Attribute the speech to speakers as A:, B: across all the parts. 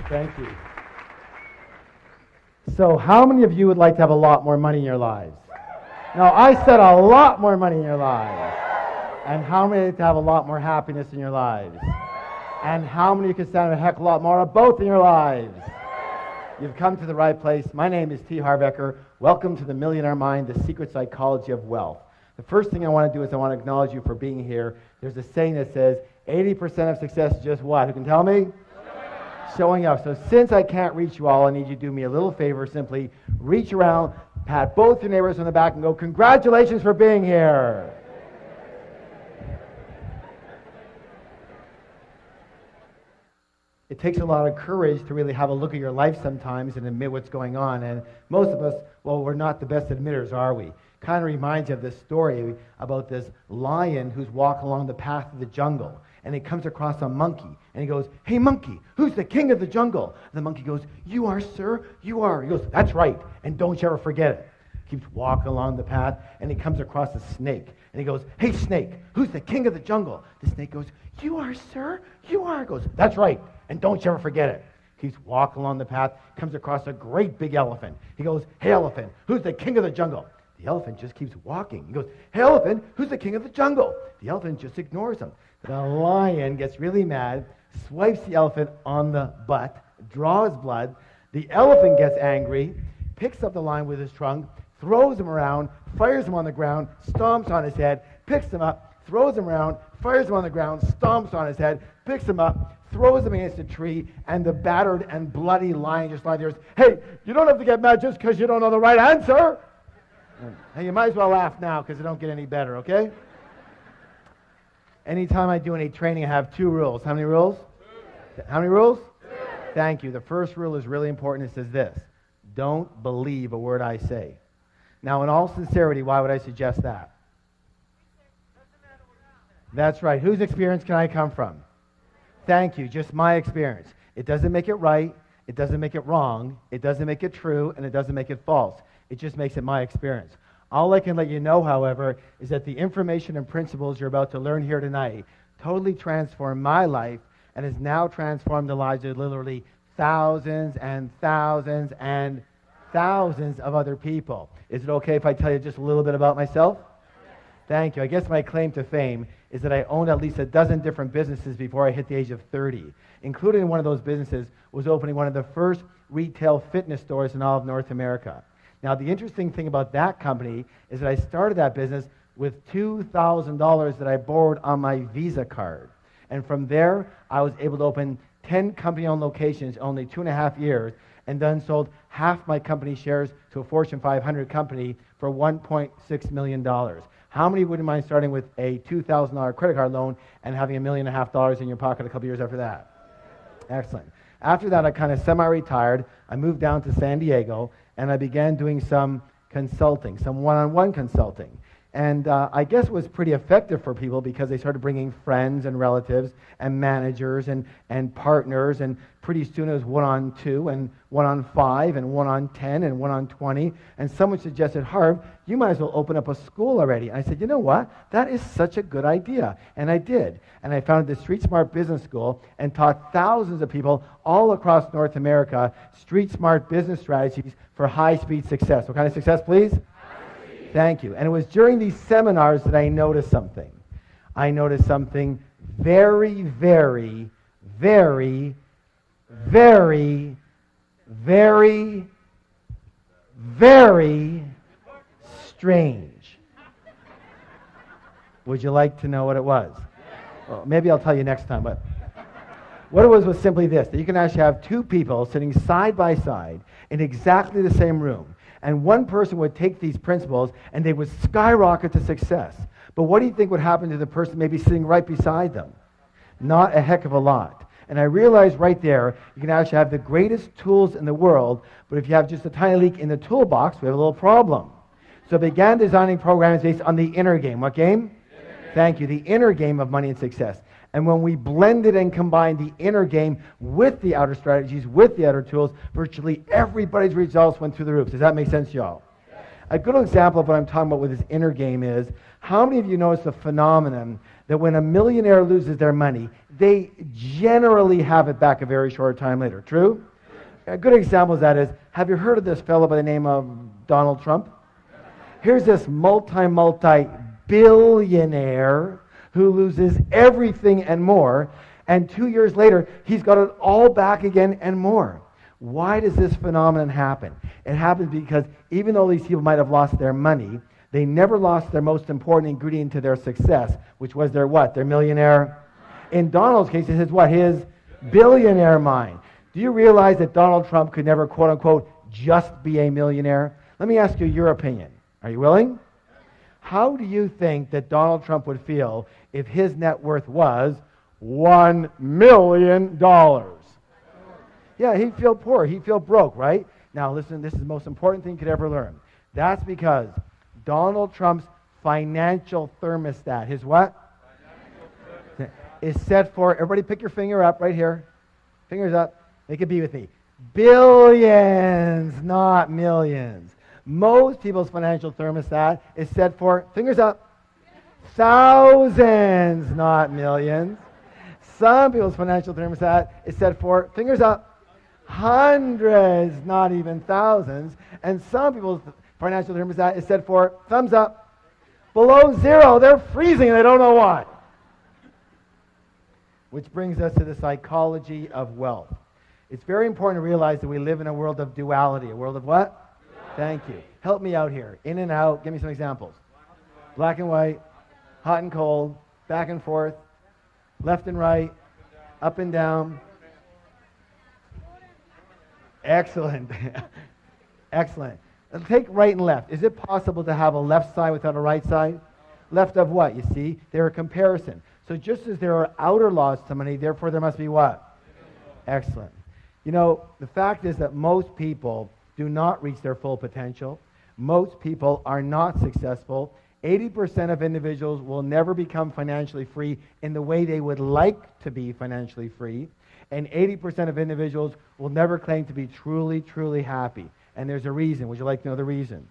A: Thank you. So how many of you would like to have a lot more money in your lives? No, I said a lot more money in your lives. And how many to have a lot more happiness in your lives? And how many can stand a heck of a lot more of both in your lives? You've come to the right place. My name is T. Harbecker. Welcome to the Millionaire Mind, the secret psychology of wealth. The first thing I want to do is I want to acknowledge you for being here. There's a saying that says 80% of success is just what? Who can tell me? Showing up. So since I can't reach you all, I need you to do me a little favor. Simply reach around, pat both your neighbors on the back and go, congratulations for being here. It takes a lot of courage to really have a look at your life sometimes and admit what's going on. And most of us, well, we're not the best admitters, are we? Kind of reminds you of this story about this lion who's walking along the path of the jungle. And he comes across a monkey. And he goes, hey, monkey, who's the king of the jungle? And the monkey goes, you are, sir, you are. He goes, that's right, and don't you ever forget it. Keeps walking along the path, and he comes across a snake. And he goes, hey, snake, who's the king of the jungle? The snake goes, you are, sir, you are. He goes, that's right, and don't you ever forget it. Keeps walking along the path, comes across a great big elephant. He goes, hey, elephant, who's the king of the jungle? The elephant just keeps walking. He goes, hey, elephant, who's the king of the jungle? The elephant just ignores him. The lion gets really mad, swipes the elephant on the butt, draws blood. The elephant gets angry, picks up the lion with his trunk, throws him around, fires him on the ground, stomps on his head, picks him up, throws him around, fires him on the ground, stomps on his head, picks him up, throws him against a tree, and the battered and bloody lion just lies there. Hey, you don't have to get mad just because you don't know the right answer. Hey, you might as well laugh now because it don't get any better, okay? Anytime I do any training, I have 2 rules. How many rules? 2. How many rules? 2. Thank you. The first rule is really important. It says this: don't believe a word I say. Now, in all sincerity, why would I suggest that? That's right. Whose experience can I come from? Thank you. Just my experience. It doesn't make it right. It doesn't make it wrong. It doesn't make it true. And it doesn't make it false. It just makes it my experience. All I can let you know, however, is that the information and principles you're about to learn here tonight totally transformed my life and has now transformed the lives of literally thousands and thousands and thousands of other people. Is it okay if I tell you just a little bit about myself? Thank you. I guess my claim to fame is that I owned at least a dozen different businesses before I hit the age of 30. Included in one of those businesses was opening one of the first retail fitness stores in all of North America. Now, the interesting thing about that company is that I started that business with $2,000 that I borrowed on my Visa card. And from there, I was able to open 10 company-owned locations in only 2.5 years, and then sold half my company shares to a Fortune 500 company for $1.6 million. How many wouldn't mind starting with a $2,000 credit card loan and having $1.5 million in your pocket a couple years after that? Excellent. After that, I kind of semi-retired. I moved down to San Diego, and I began doing some consulting, some one-on-one consulting. And I guess it was pretty effective for people because they started bringing friends and relatives and managers and partners, and pretty soon it was 1-on-2 and 1-on-5 and 1-on-10 and 1-on-20. And someone suggested, Harv, you might as well open up a school already. And I said, you know what? That is such a good idea. And I did. And I founded the Street Smart Business School and taught thousands of people all across North America street smart business strategies for high-speed success. What kind of success, please? Thank you. And it was during these seminars that I noticed something. I noticed something very, very, very, very, very, very strange. Would you like to know what it was? Well, maybe I'll tell you next time, but what it was simply this, that you can actually have 2 people sitting side by side in exactly the same room. And one person would take these principles and they would skyrocket to success. But what do you think would happen to the person maybe sitting right beside them? Not a heck of a lot. And I realized right there, you can actually have the greatest tools in the world, but if you have just a tiny leak in the toolbox, we have a little problem. So I began designing programs based on the inner game. What game? Thank you. The inner game of money and success. And when we blended and combined the inner game with the outer strategies, with the outer tools, virtually everybody's results went through the roof. Does that make sense, y'all? A good example of what I'm talking about with this inner game is, how many of you notice the phenomenon that when a millionaire loses their money, they generally have it back a very short time later? True? A good example of that is, have you heard of this fellow by the name of Donald Trump? Here's this multi-billionaire who loses everything and more, and 2 years later, he's got it all back again and more. Why does this phenomenon happen? It happens because even though these people might have lost their money, they never lost their most important ingredient to their success, which was their what? Their millionaire. In Donald's case, it's his what? His billionaire mind. Do you realize that Donald Trump could never, quote unquote, just be a millionaire? Let me ask you your opinion. Are you willing? How do you think that Donald Trump would feel if his net worth was $1 million? Yeah, he'd feel poor. He'd feel broke, right? Now, listen, this is the most important thing you could ever learn. That's because Donald Trump's financial thermostat, his what? Is set for, everybody pick your finger up right here. Fingers up. Make it be with me. Billions, not millions. Most people's financial thermostat is set for, fingers up, thousands, not millions. Some people's financial thermostat is set for, fingers up, hundreds, not even thousands. And some people's financial thermostat is set for, thumbs up, below zero. They're freezing and they don't know why. Which brings us to the psychology of wealth. It's very important to realize that we live in a world of duality. A world of what? Thank you. Help me out here. In and out. Give me some examples. Black and white, hot and cold, back and forth, left and right, up and down. Excellent. Excellent. Take right and left. Is it possible to have a left side without a right side? Left of what? You see, they're a comparison. So just as there are outer laws to money, therefore there must be what? Excellent. You know, the fact is that most people do not reach their full potential. Most people are not successful. 80% of individuals will never become financially free in the way they would like to be financially free. And 80% of individuals will never claim to be truly, truly happy. And there's a reason. Would you like to know the reason?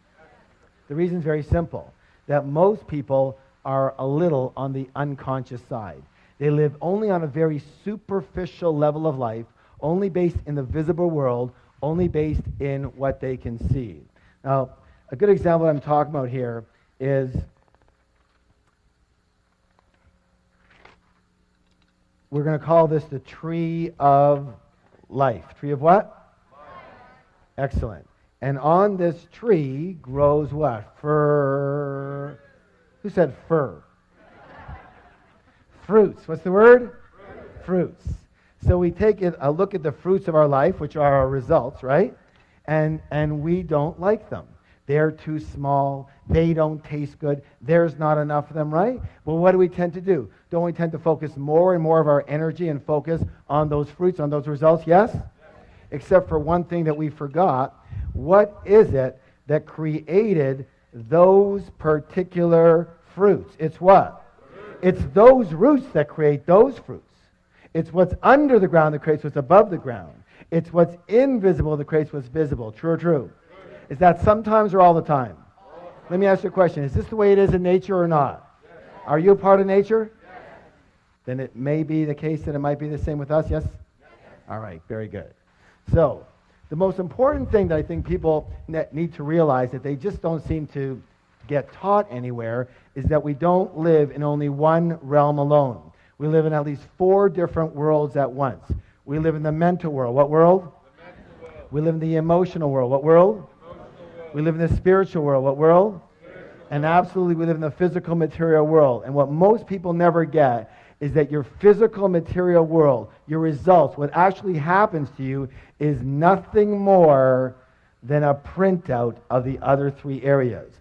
A: The reason is very simple. That most people are a little on the unconscious side. They live only on a very superficial level of life, only based in the visible world, only based in what they can see. Now, a good example I'm talking about here is, we're going to call this the tree of life. Tree of what? Life. Excellent. And on this tree grows what? Fir. Who said fir? Fruits. What's the word? Fruits. So we take a look at the fruits of our life, which are our results, right? And we don't like them. They're too small. They don't taste good. There's not enough of them, right? Well, what do we tend to do? Don't we tend to focus more and more of our energy and focus on those fruits, on those results? Yes? Except for one thing that we forgot. What is it that created those particular fruits? It's what? It's those roots that create those fruits. It's what's under the ground that creates what's above the ground. It's what's invisible that creates what's visible. True or true? Is that sometimes or all the time? Let me ask you a question. Is this the way it is in nature or not? Yes. Are you a part of nature? Yes. Then it may be the case that it might be the same with us, yes? Yes. All right, very good. So, the most important thing that I think people need to realize that they just don't seem to get taught anywhere is that we don't live in only one realm alone. We live in at least 4 different worlds at once. We live in the mental world. What world? The mental world. We live in the emotional world. What world? We live in the spiritual world. What world? And absolutely we live in the physical material world. And what most people never get is that your physical material world, your results, what actually happens to you is nothing more than a printout of the other three areas.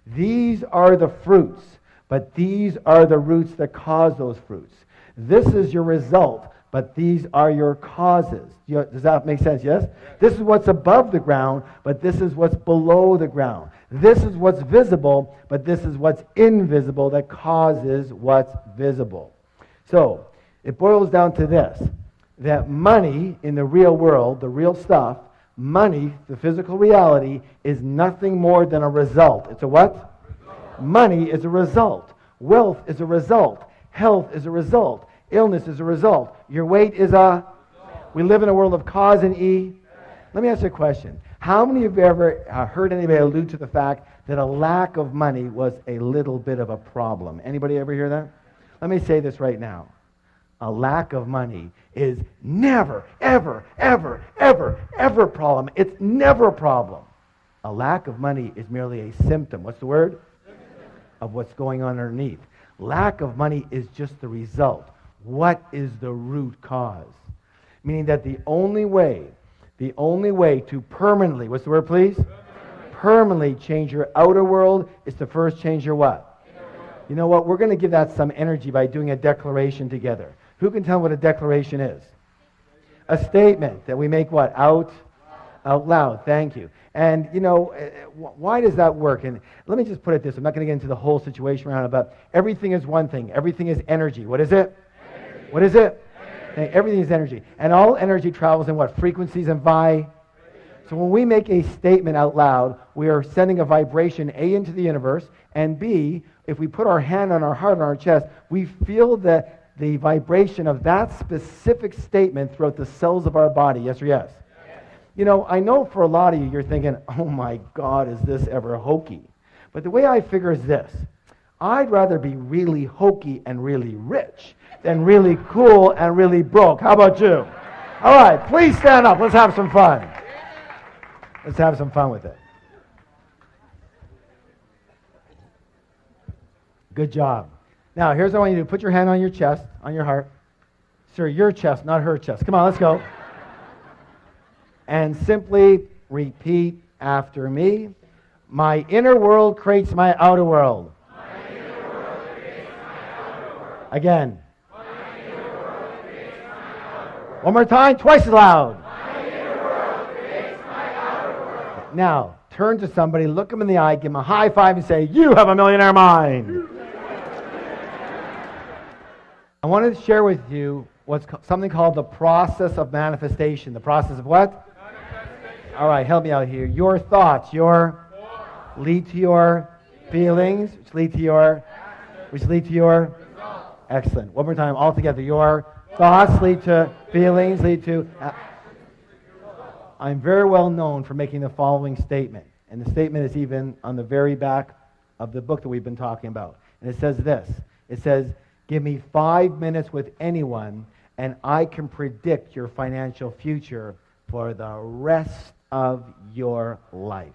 A: These are the fruits, but these are the roots that cause those fruits. This is your result, but these are your causes. Does that make sense? Yes? This is what's above the ground, but this is what's below the ground. This is what's visible, but this is what's invisible that causes what's visible. So, it boils down to this, that money in the real world, the real stuff, money, the physical reality, is nothing more than a result. It's a what? Result. Money is a result. Wealth is a result. Health is a result. Illness is a result. Your weight is a... We live in a world of cause and E. Let me ask you a question. How many of you ever heard anybody allude to the fact that a lack of money was a little bit of a problem? Anybody ever hear that? Let me say this right now. A lack of money is never, ever, ever, ever, ever a problem. It's never a problem. A lack of money is merely a symptom. What's the word? Of what's going on underneath. Lack of money is just the result. What is the root cause? Meaning that the only way to permanently, what's the word please? Permanently change your outer world is to first change your what? You know what? We're going to give that some energy by doing a declaration together. Who can tell what a declaration is? A statement that we make what? Out loud. Thank you. And, you know, why does that work? And let me just put it this. I'm not going to get into the whole situation around it, but everything is one thing. Everything is energy. What is it? Energy. What is it? Energy. Everything is energy. And all energy travels in what? Frequencies and vibrations. So when we make a statement out loud, we are sending a vibration, A, into the universe, and B, if we put our hand on our heart, on our chest, we feel the vibration of that specific statement throughout the cells of our body. Yes or yes? Yes? You know, I know for a lot of you, you're thinking, oh my God, is this ever hokey? But the way I figure is this. I'd rather be really hokey and really rich than really cool and really broke. How about you? All right, please stand up. Let's have some fun. Let's have some fun with it. Good job. Now, here's what I want you to do. Put your hand on your chest, on your heart. Sir, your chest, not her chest. Come on, let's go. And simply repeat after me. My inner world creates my outer world. My inner world creates my outer world. Again. My inner world creates my outer world. One more time, twice as loud. My inner world creates my outer world. Now, turn to somebody, look them in the eye, give them a high five and say, you have a millionaire mind. I wanted to share with you what's something called the process of manifestation. The process of what? Manifestation. All right, help me out here. Your thoughts, lead to your feelings, which lead to your results. Excellent. One more time, all together. Your thoughts lead to feelings, lead to... I'm very well known for making the following statement. And the statement is even on the very back of the book that we've been talking about. And it says this. It says, give me 5 minutes with anyone, and I can predict your financial future for the rest of your life.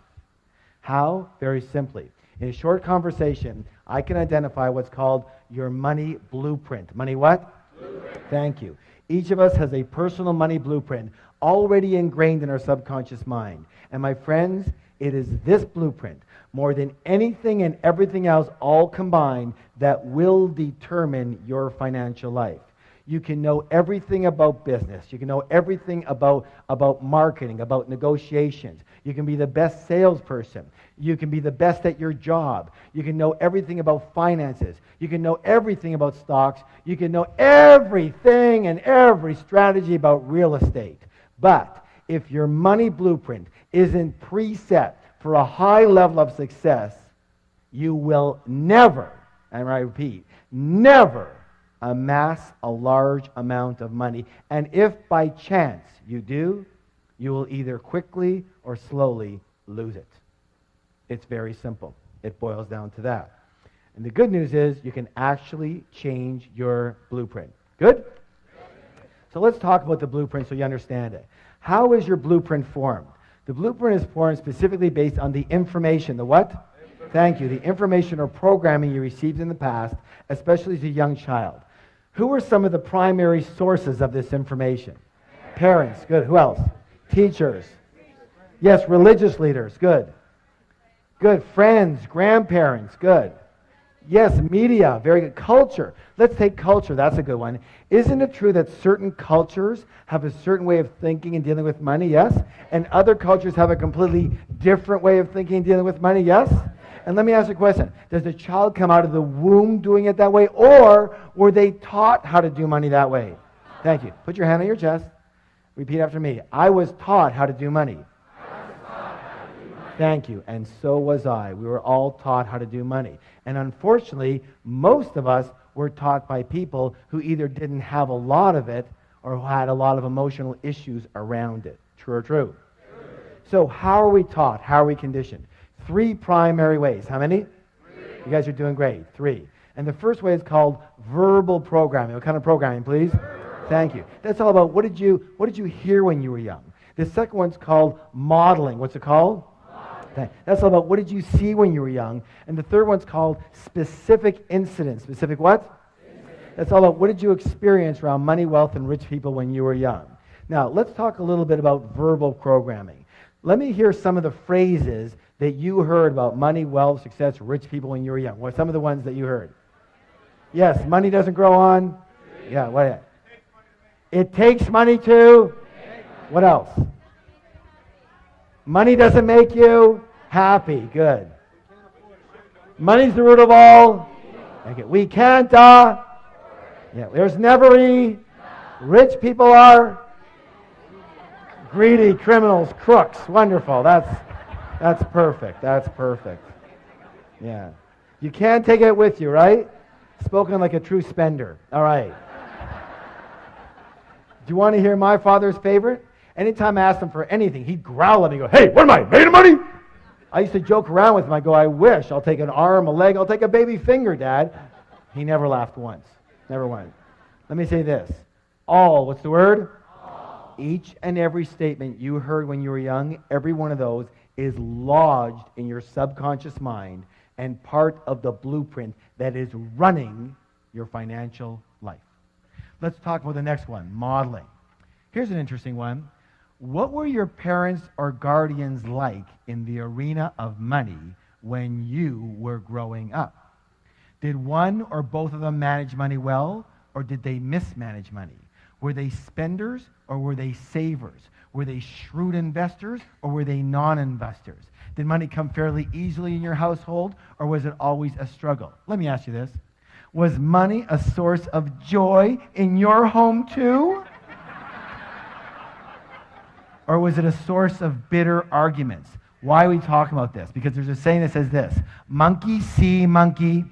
A: How? Very simply. In a short conversation, I can identify what's called your money blueprint. Money what? Blueprint. Thank you. Each of us has a personal money blueprint already ingrained in our subconscious mind. And my friends, it is this blueprint, more than anything and everything else all combined, that will determine your financial life. You can know everything about business. You can know everything about marketing, about negotiations. You can be the best salesperson. You can be the best at your job. You can know everything about finances. You can know everything about stocks. You can know everything and every strategy about real estate. But if your money blueprint isn't preset for a high level of success, you will never, and I repeat, never amass a large amount of money. And if by chance you do, you will either quickly or slowly lose it. It's very simple. It boils down to that. And the good news is you can actually change your blueprint. Good? So let's talk about the blueprint so you understand it. How is your blueprint formed? The blueprint is formed specifically based on the information. The what? Thank you. The information or programming you received in the past, especially as a young child. Who are some of the primary sources of this information? Parents. Good. Who else? Teachers. Yes, religious leaders. Good. Good. Friends, grandparents. Good. Yes, media. Very good. Culture. Let's take culture. That's a good one. Isn't it true that certain cultures have a certain way of thinking and dealing with money? Yes. And other cultures have a completely different way of thinking and dealing with money? Yes. And let me ask you a question. Does the child come out of the womb doing it that way, or were they taught how to do money that way? Thank you. Put your hand on your chest. Repeat after me. I was taught how to do money. Thank you. And so was I. We were all taught how to do money. And unfortunately, most of us were taught by people who either didn't have a lot of it or who had a lot of emotional issues around it. True or true? True. So how are we taught? How are we conditioned? 3 primary ways. How many? 3. You guys are doing great. 3. And the first way is called verbal programming. What kind of programming, please? Verbal. Thank you. That's all about what did you hear when you were young? The second one's called modeling. What's it called? That's all about what did you see when you were young. And the third one's called specific incidents. Specific what? That's all about what did you experience around money, wealth, and rich people when you were young. Now, let's talk a little bit about verbal programming. Let me hear some of the phrases that you heard about money, wealth, success, rich people when you were young. What are some of the ones that you heard? Yes, money doesn't grow on. Yeah, what? It takes money to. What else? Money doesn't make you happy. Good. Money's the root of all. Okay. We can't. Yeah. There's never any. Rich people are greedy, criminals, crooks. Wonderful. That's perfect. That's perfect. Yeah. You can't take it with you, right? Spoken like a true spender. All right. Do you want to hear my father's favorite? Anytime I asked him for anything, he'd growl at me and go, hey, what am I, made of money? I used to joke around with him. I go, I wish. I'll take an arm, a leg. I'll take a baby finger, Dad. He never laughed once. Never once. Let me say this. All, what's the word? All. Each and every statement you heard when you were young, every one of those is lodged in your subconscious mind and part of the blueprint that is running your financial life. Let's talk about the next one, modeling. Here's an interesting one. What were your parents or guardians like in the arena of money when you were growing up? Did one or both of them manage money well, or did they mismanage money? Were they spenders or were they savers? Were they shrewd investors or were they non-investors? Did money come fairly easily in your household, or was it always a struggle? Let me ask you this. Was money a source of joy in your home too? Or was it a source of bitter arguments? Why are we talking about this? Because there's a saying that says this, monkey see monkey,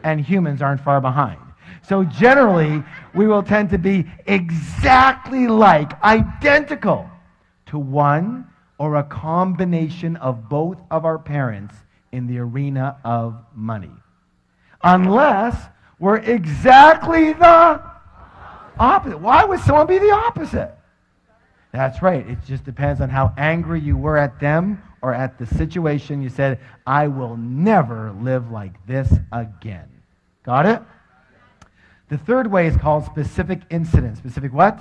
A: and humans aren't far behind. So generally, we will tend to be exactly like, identical to one or a combination of both of our parents in the arena of money. Unless we're exactly the opposite. Why would someone be the opposite? That's right. It just depends on how angry you were at them or at the situation. You said, I will never live like this again. Got it? The third way is called specific incidents. Specific what?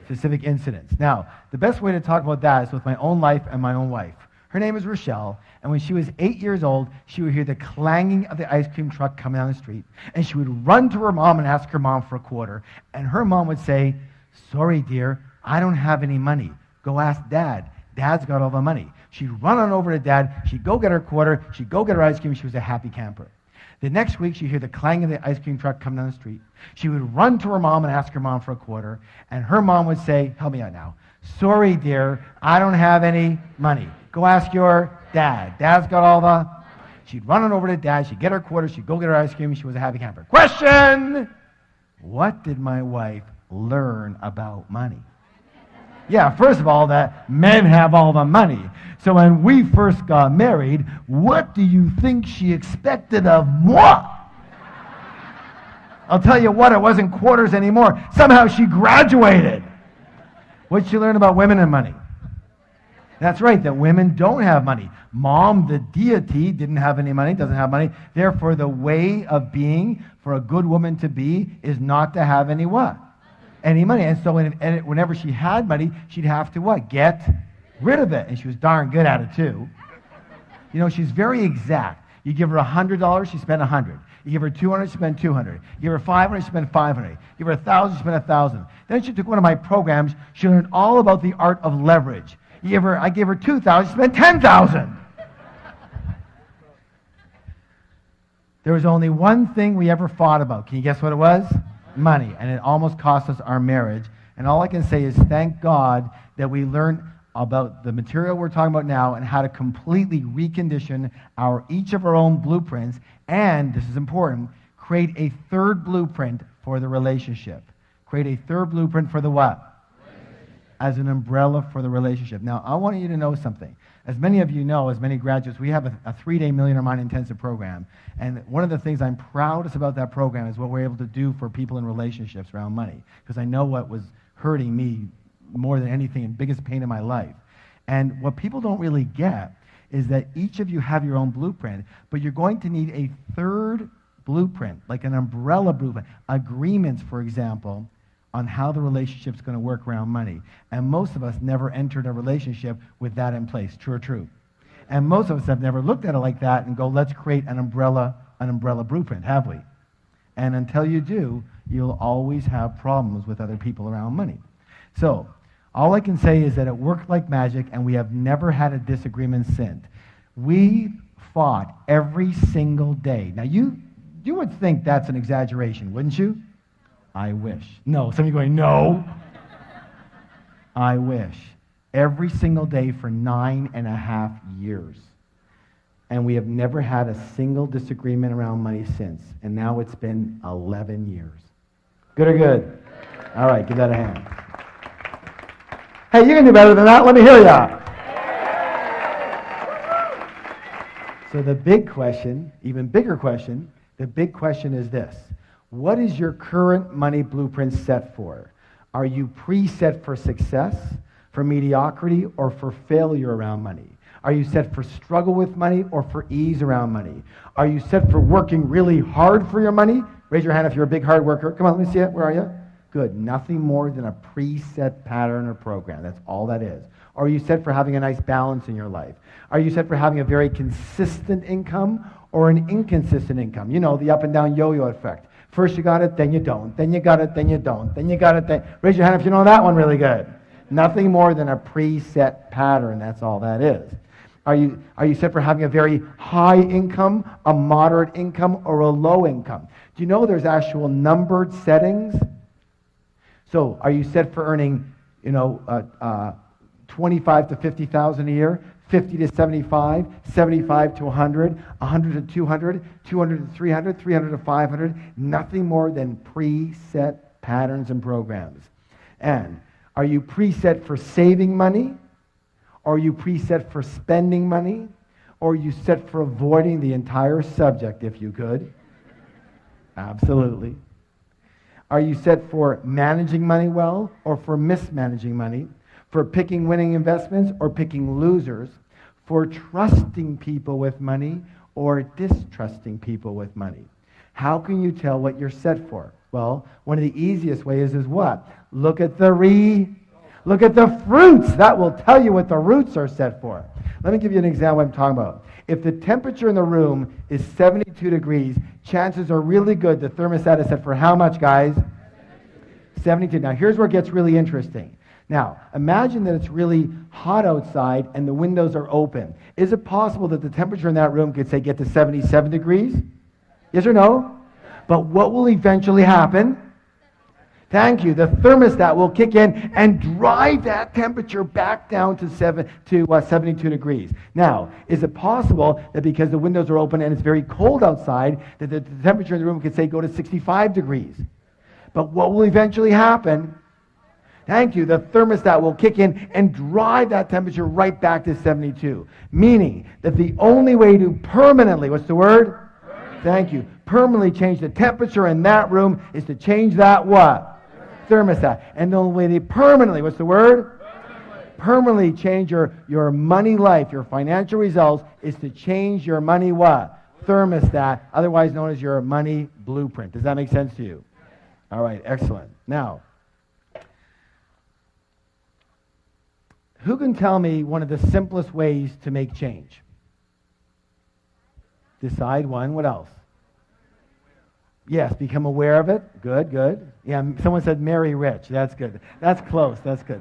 A: Specific incidents. Now, the best way to talk about that is with my own life and my own wife. Her name is Rochelle, and when she was 8 years old, she would hear the clanging of the ice cream truck coming down the street, and she would run to her mom and ask her mom for a quarter, and her mom would say, sorry, dear, I don't have any money. Go ask Dad. Dad's got all the money. She'd run on over to Dad. She'd go get her quarter. She'd go get her ice cream. She was a happy camper. The next week, she'd hear the clang of the ice cream truck come down the street. She would run to her mom and ask her mom for a quarter. And her mom would say, help me out now. Sorry, dear, I don't have any money. Go ask your dad. Dad's got all the... She'd run on over to Dad. She'd get her quarter. She'd go get her ice cream. She was a happy camper. Question! What did my wife learn about money? Yeah, first of all, that men have all the money. So when we first got married, what do you think she expected of moi? I'll tell you what, it wasn't quarters anymore. Somehow she graduated. What did she learn about women and money? That's right, that women don't have money. Mom, the deity, didn't have any money, doesn't have money. Therefore, the way of being for a good woman to be is not to have any what? Any money. And so whenever she had money, she'd have to what? Get rid of it. And she was darn good at it too. You know, she's very exact. You give her $100, she spent $100. You give her $200, she spent $200. You give her $500, she spent $500. You give her $1,000, she spent $1,000. Then she took one of my programs. She learned all about the art of leverage. I gave her $2,000, she spent $10,000. There was only one thing we ever fought about. Can you guess what it was? Money. And it almost cost us our marriage. And all I can say is thank God that we learned about the material we're talking about now and how to completely recondition each of our own blueprints, and, this is important, create a third blueprint for the relationship. Create a third blueprint for the what? As an umbrella for the relationship. Now, I want you to know something. As many of you know, as many graduates, we have a 3-day Millionaire Mind intensive program, and one of the things I'm proudest about that program is what we're able to do for people in relationships around money, because I know what was hurting me more than anything and biggest pain in my life. And what people don't really get is that each of you have your own blueprint, but you're going to need a third blueprint, like an umbrella blueprint, agreements, for example, on how the relationship's going to work around money. And most of us never entered a relationship with that in place. True or true? And most of us have never looked at it like that and go, let's create an umbrella blueprint, have we? And until you do, you'll always have problems with other people around money. So, all I can say is that it worked like magic, and we have never had a disagreement since. We fought every single day. Now, you would think that's an exaggeration, wouldn't you? I wish. No, some of you going, no. I wish. Every single day for 9.5 years. And we have never had a single disagreement around money since. And now it's been 11 years. Good or good? All right, give that a hand. Hey, you can do better than that. Let me hear ya. So the big question, even bigger question, the big question is this. What is your current money blueprint set for? Are you preset for success, for mediocrity, or for failure around money? Are you set for struggle with money or for ease around money? Are you set for working really hard for your money? Raise your hand if you're a big hard worker. Come on, let me see it. Where are you? Good. Nothing more than a preset pattern or program. That's all that is. Or are you set for having a nice balance in your life? Are you set for having a very consistent income or an inconsistent income? You know, the up and down yo-yo effect. First you got it, then you don't. Then you got it, then you don't. Then you got it, then... Raise your hand if you know that one really good. Nothing more than a preset pattern. That's all that is. Are you set for having a very high income, a moderate income, or a low income? Do you know there's actual numbered settings? So, are you set for earning, 25 to 50,000 a year, 50 to 75, 75 to 100, 100 to 200, 200 to 300, 300 to 500? Nothing more than preset patterns and programs. And are you preset for saving money? Or are you preset for spending money? Or are you set for avoiding the entire subject, if you could? Absolutely. Are you set for managing money well or for mismanaging money? For picking winning investments or picking losers? For trusting people with money or distrusting people with money? How can you tell what you're set for? Well, one of the easiest ways is what? Look at the fruits. That will tell you what the roots are set for. Let me give you an example of what I'm talking about. If the temperature in the room is 72 degrees, chances are really good the thermostat is set for how much, guys? 72. Now, here's where it gets really interesting. Now, imagine that it's really hot outside and the windows are open. Is it possible that the temperature in that room could, say, get to 77 degrees? Yes or no? But what will eventually happen? Thank you. The thermostat will kick in and drive that temperature back down to 72 degrees. Now, is it possible that because the windows are open and it's very cold outside, that the temperature in the room could, say, go to 65 degrees? But what will eventually happen? Thank you. The thermostat will kick in and drive that temperature right back to 72. Meaning that the only way to permanently, what's the word? Thank you. Permanently change the temperature in that room is to change that what? Thermostat. And the only way to permanently, what's the word? Permanently change your money life, your financial results, is to change your money what? Thermostat, otherwise known as your money blueprint. Does that make sense to you? All right, excellent. Now, Who can tell me one of the simplest ways to make change? Decide one. What else? Yes, become aware of it. Good, good. Yeah, someone said marry rich. That's good. That's close. That's good.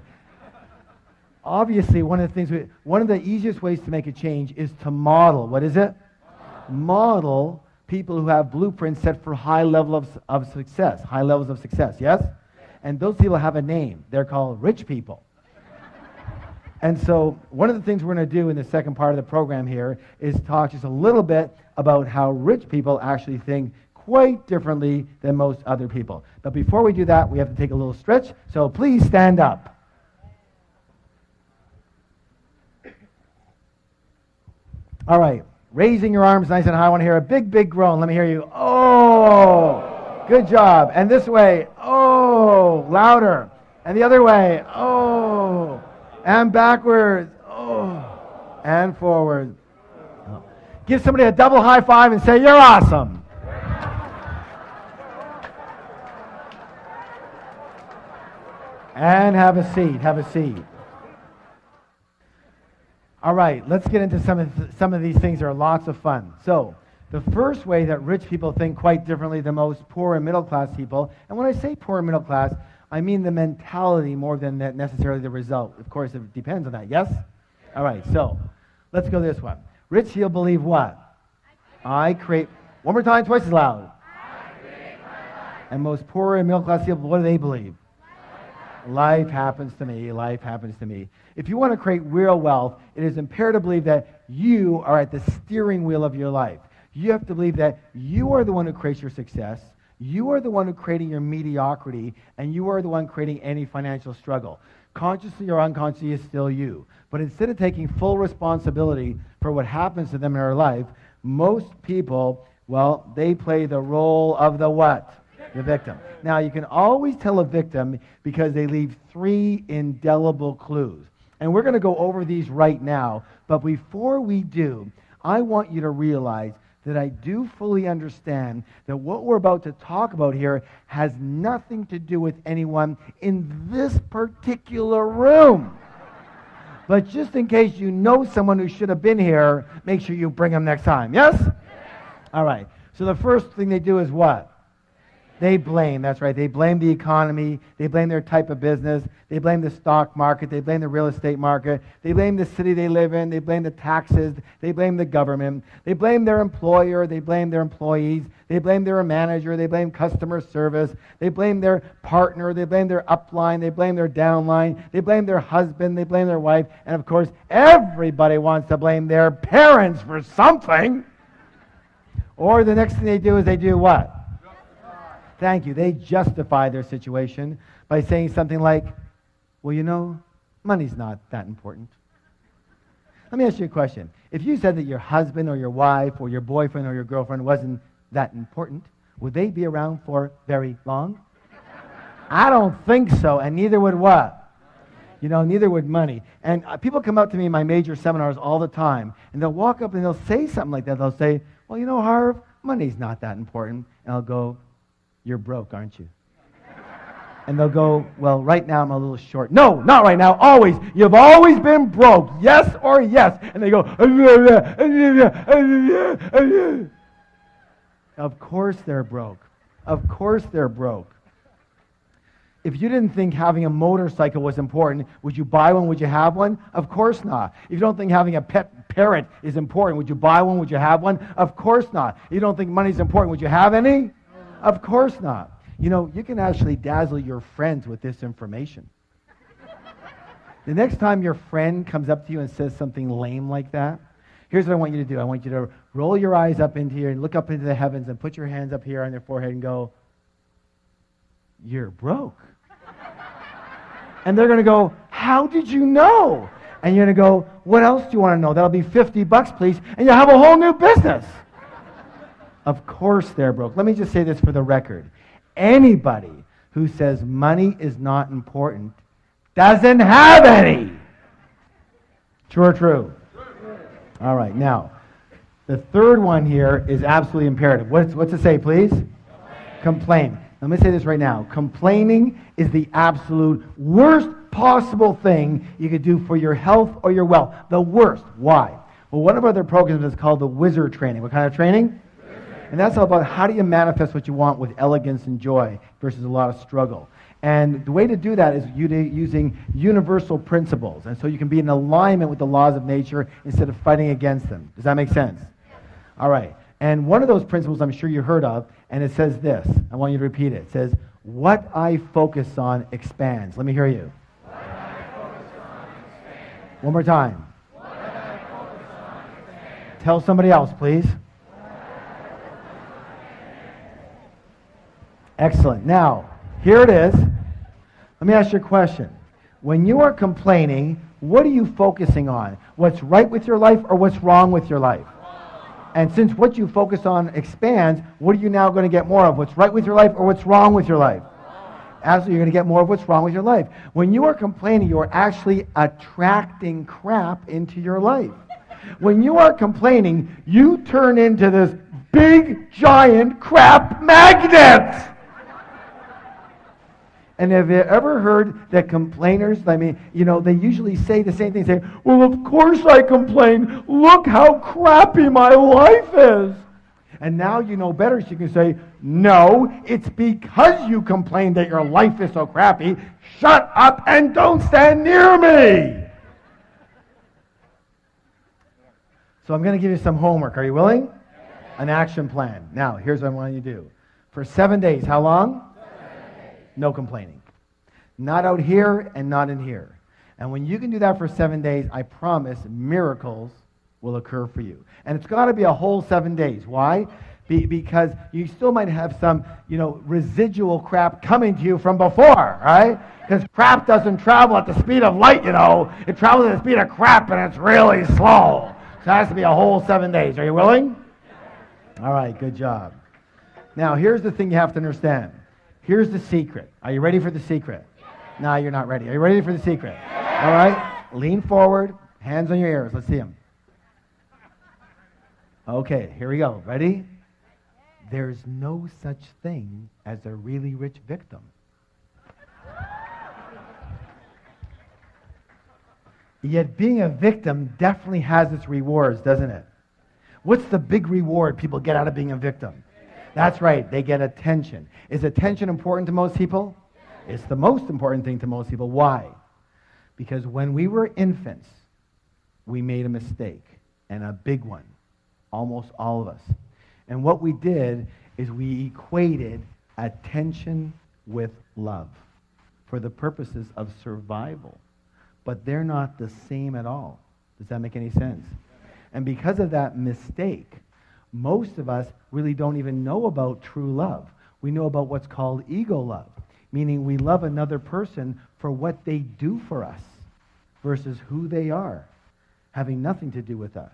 A: Obviously, one of the easiest ways to make a change is to model. What is it? Model people who have blueprints set for high levels of success. High levels of success, yes? And those people have a name. They're called rich people. And so one of the things we're going to do in the second part of the program here is talk just a little bit about how rich people actually think quite differently than most other people. But before we do that, we have to take a little stretch. So please stand up. All right. Raising your arms nice and high. I want to hear a big, big groan. Let me hear you. Oh, good job. And this way. Oh, louder. And the other way. Oh. And backwards. Oh. And forward. Oh. Give somebody a double high five and say, you're awesome. And have a seat. Have a seat. All right, let's get into some of these things that are lots of fun. So, the first way that rich people think quite differently than most poor and middle class people, and when I say poor and middle class, I mean the mentality more than necessarily the result. Of course, it depends on that, yes? All right, so let's go this one. Rich people believe what? I create, one more time, twice as loud. I create my life. And most poor and middle class people, what do they believe? Life happens to me. Life happens to me. If you want to create real wealth, it is imperative to believe that you are at the steering wheel of your life. You have to believe that you are the one who creates your success. You are the one who creating your mediocrity, and you are the one creating any financial struggle. Consciously or unconsciously is still you. But instead of taking full responsibility for what happens to them in their life, most people, well, they play the role of the what? The victim. Now, you can always tell a victim because they leave 3 indelible clues. And we're going to go over these right now. But before we do, I want you to realize that I do fully understand that what we're about to talk about here has nothing to do with anyone in this particular room. But just in case you know someone who should have been here, make sure you bring them next time. Yes? All right. So the first thing they do is what? They blame. That's right. They blame the economy. They blame their type of business. They blame the stock market. They blame the real estate market. They blame the city they live in. They blame the taxes. They blame the government. They blame their employer. They blame their employees. They blame their manager. They blame customer service. They blame their partner. They blame their upline. They blame their downline. They blame their husband. They blame their wife. And of course, everybody wants to blame their parents for something. Or the next thing they do is they do what? Thank you. They justify their situation by saying something like, well, you know, money's not that important. Let me ask you a question. If you said that your husband or your wife or your boyfriend or your girlfriend wasn't that important, would they be around for very long? I don't think so, and neither would what? You know, neither would money. And people come up to me in my major seminars all the time, and they'll walk up and they'll say something like that. They'll say, well, you know, Harv, money's not that important. And I'll go, you're broke, aren't you? And they'll go, well, right now I'm a little short. No, not right now, always. You've always been broke, yes or yes. And they go, of course they're broke. Of course they're broke. If you didn't think having a motorcycle was important, would you buy one? Would you have one? Of course not. If you don't think having a pet parrot is important, would you buy one? Would you have one? Of course not. If you don't think money's important, would you have any? Of course not. You know, you can actually dazzle your friends with this information. The next time your friend comes up to you and says something lame like that, here's what I want you to do. I want you to roll your eyes up into here and look up into the heavens and put your hands up here on their forehead and go, you're broke. And they're going to go, how did you know? And you're going to go, what else do you want to know? That'll be $50, please, and you'll have a whole new business. Of course they're broke. Let me just say this for the record. Anybody who says money is not important doesn't have any. True or true? All right, now, the third one here is absolutely imperative. What's it say, please? Complain. Let me say this right now. Complaining is the absolute worst possible thing you could do for your health or your wealth. The worst. Why? Well, one of our other programs is called the Wizard Training. What kind of training? And that's all about how do you manifest what you want with elegance and joy versus a lot of struggle. And the way to do that is using universal principles. And so you can be in alignment with the laws of nature instead of fighting against them. Does that make sense? All right. And one of those principles I'm sure you heard of, and it says this. I want you to repeat it. It says, what I focus on expands. Let me hear you.
B: What I focus on expands.
A: One more time.
B: What I focus on expands.
A: Tell somebody else, please. Excellent. Now, here it is. Let me ask you a question. When you are complaining, what are you focusing on? What's right with your life or what's wrong with your life? And since what you focus on expands, what are you now going to get more of? What's right with your life or what's wrong with your life? Absolutely, you're going to get more of what's wrong with your life. When you are complaining, you are actually attracting crap into your life. When you are complaining, you turn into this big, giant crap magnet. And have you ever heard that complainers, they usually say the same thing, say, well, of course I complain. Look how crappy my life is. And now you know better, so you can say, no, it's because you complain that your life is so crappy. Shut up and don't stand near me. So I'm going to give you some homework. Are you willing? An action plan. Now, here's what I want you to do. For 7 days, how long? No complaining. Not out here and not in here. And when you can do that for 7 days, I promise miracles will occur for you. And it's got to be a whole 7 days. Why? Because you still might have some, residual crap coming to you from before, right? Because crap doesn't travel at the speed of light, It travels at the speed of crap, and it's really slow. So it has to be a whole 7 days. Are you willing? All right, good job. Now, here's the thing you have to understand. Here's the secret. Are you ready for the secret? No, you're not ready. Are you ready for the secret? All right. Lean forward. Hands on your ears. Let's see them. Okay, here we go. Ready? There's no such thing as a really rich victim. Yet being a victim definitely has its rewards, doesn't it? What's the big reward people get out of being a victim? That's right, they get attention. Is attention important to most people? It's the most important thing to most people. Why? Because when we were infants, we made a mistake, and a big one. Almost all of us. And what we did is we equated attention with love for the purposes of survival. But they're not the same at all. Does that make any sense? And because of that mistake, most of us really don't even know about true love. We know about what's called ego love, meaning we love another person for what they do for us versus who they are, having nothing to do with us.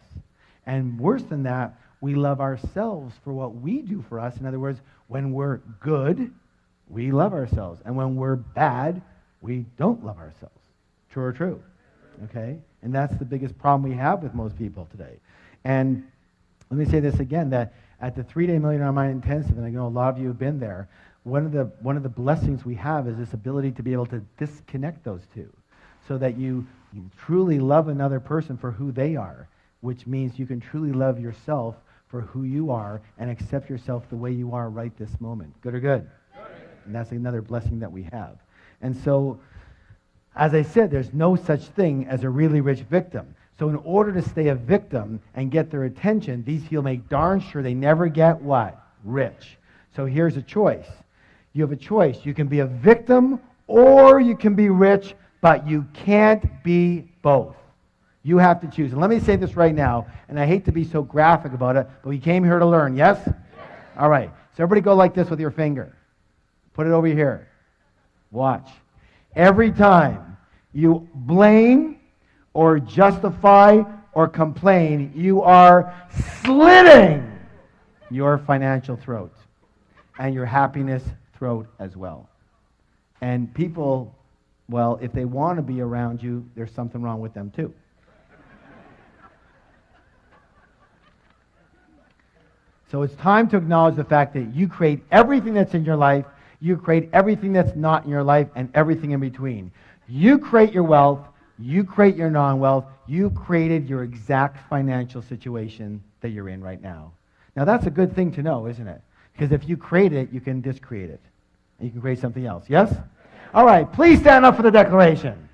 A: And worse than that, we love ourselves for what we do for us. In other words, when we're good, we love ourselves. And when we're bad, we don't love ourselves. True or true? Okay? And that's the biggest problem we have with most people today. And let me say this again, that at the 3-day Millionaire Mind Intensive, and I know a lot of you have been there, one of the blessings we have is this ability to be able to disconnect those two so that you truly love another person for who they are, which means you can truly love yourself for who you are and accept yourself the way you are right this moment. Good or good? Good. And that's another blessing that we have. And so, as I said, there's no such thing as a really rich victim. So in order to stay a victim and get their attention, these people make darn sure they never get what? Rich. So here's a choice. You have a choice. You can be a victim or you can be rich, but you can't be both. You have to choose. And let me say this right now, and I hate to be so graphic about it, but we came here to learn, yes? Yes. All right. So everybody go like this with your finger. Put it over here. Watch. Every time you blame or justify or complain, you are slitting your financial throat and your happiness throat as well. And people, well, if they want to be around you, there's something wrong with them too. So it's time to acknowledge the fact that you create everything that's in your life. You create everything that's not in your life and everything in between. You create your wealth. You create your non-wealth. You created your exact financial situation that you're in right now. Now, that's a good thing to know, isn't it? Because if you create it, you can discreate it. And you can create something else. Yes? All right. Please stand up for the declaration.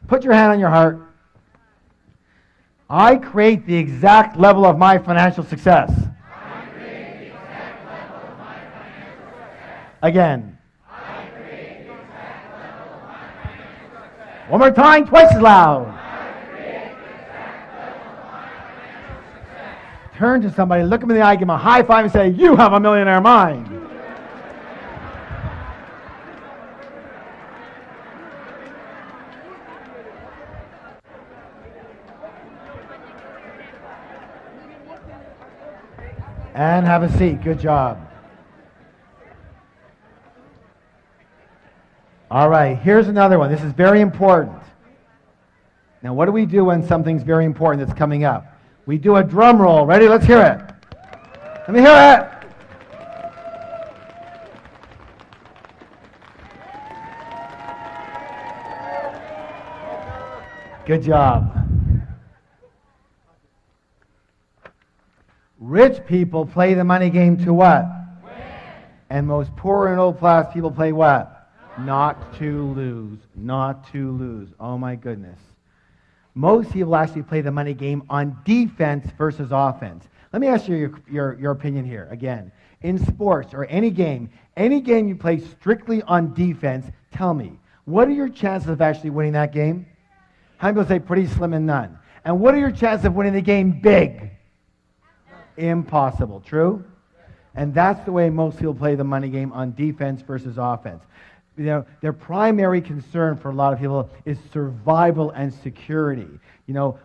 A: Put your hand on your heart. I create the exact level of my financial success.
B: I create the exact level of my financial success.
A: Again.
B: I create the exact level of my financial success.
A: One more time, twice as loud.
B: I create the exact level of my financial success.
A: Turn to somebody, look them in the eye, give them a high five, and say, you have a millionaire mind. And have a seat. Good job. All right, here's another one. This is very important. Now, what do we do when something's very important that's coming up? We do a drum roll. Ready? Let's hear it. Let me hear it. Good job. Rich people play the money game to what?
B: Win.
A: And most poor and old class people play what? Not to lose. Not to lose. Oh my goodness. Most people actually play the money game on defense versus offense. Let me ask you your opinion here. Again, in sports or any game you play strictly on defense, tell me, what are your chances of actually winning that game? How many people say pretty slim and none? And what are your chances of winning the game big? Impossible. True? And that's the way most people play the money game on defense versus offense. You know, their primary concern for a lot of people is survival and security. You know,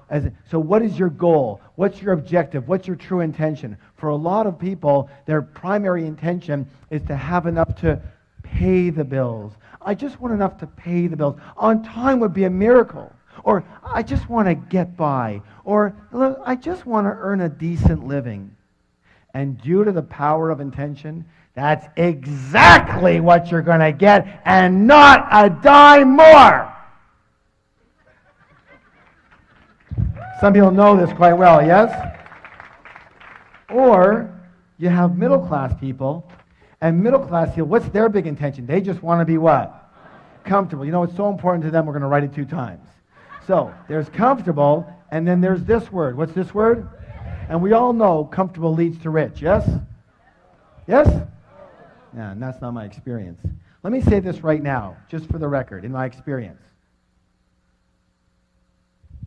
A: so what is your goal? What's your objective? What's your true intention? For a lot of people, their primary intention is to have enough to pay the bills. I just want enough to pay the bills. On time would be a miracle. Or I just want to get by. Or look, I just want to earn a decent living. And due to the power of intention, that's exactly what you're going to get and not a dime more. Some people know this quite well, yes? Or you have middle class people, and middle class people, what's their big intention? They just want to be what? Comfortable. You know, it's so important to them, we're going to write it 2 times. So there's comfortable, and then there's this word. What's this word? And we all know comfortable leads to rich, yes? Yes? Yeah, and that's not my experience. Let me say this right now, just for the record, in my experience.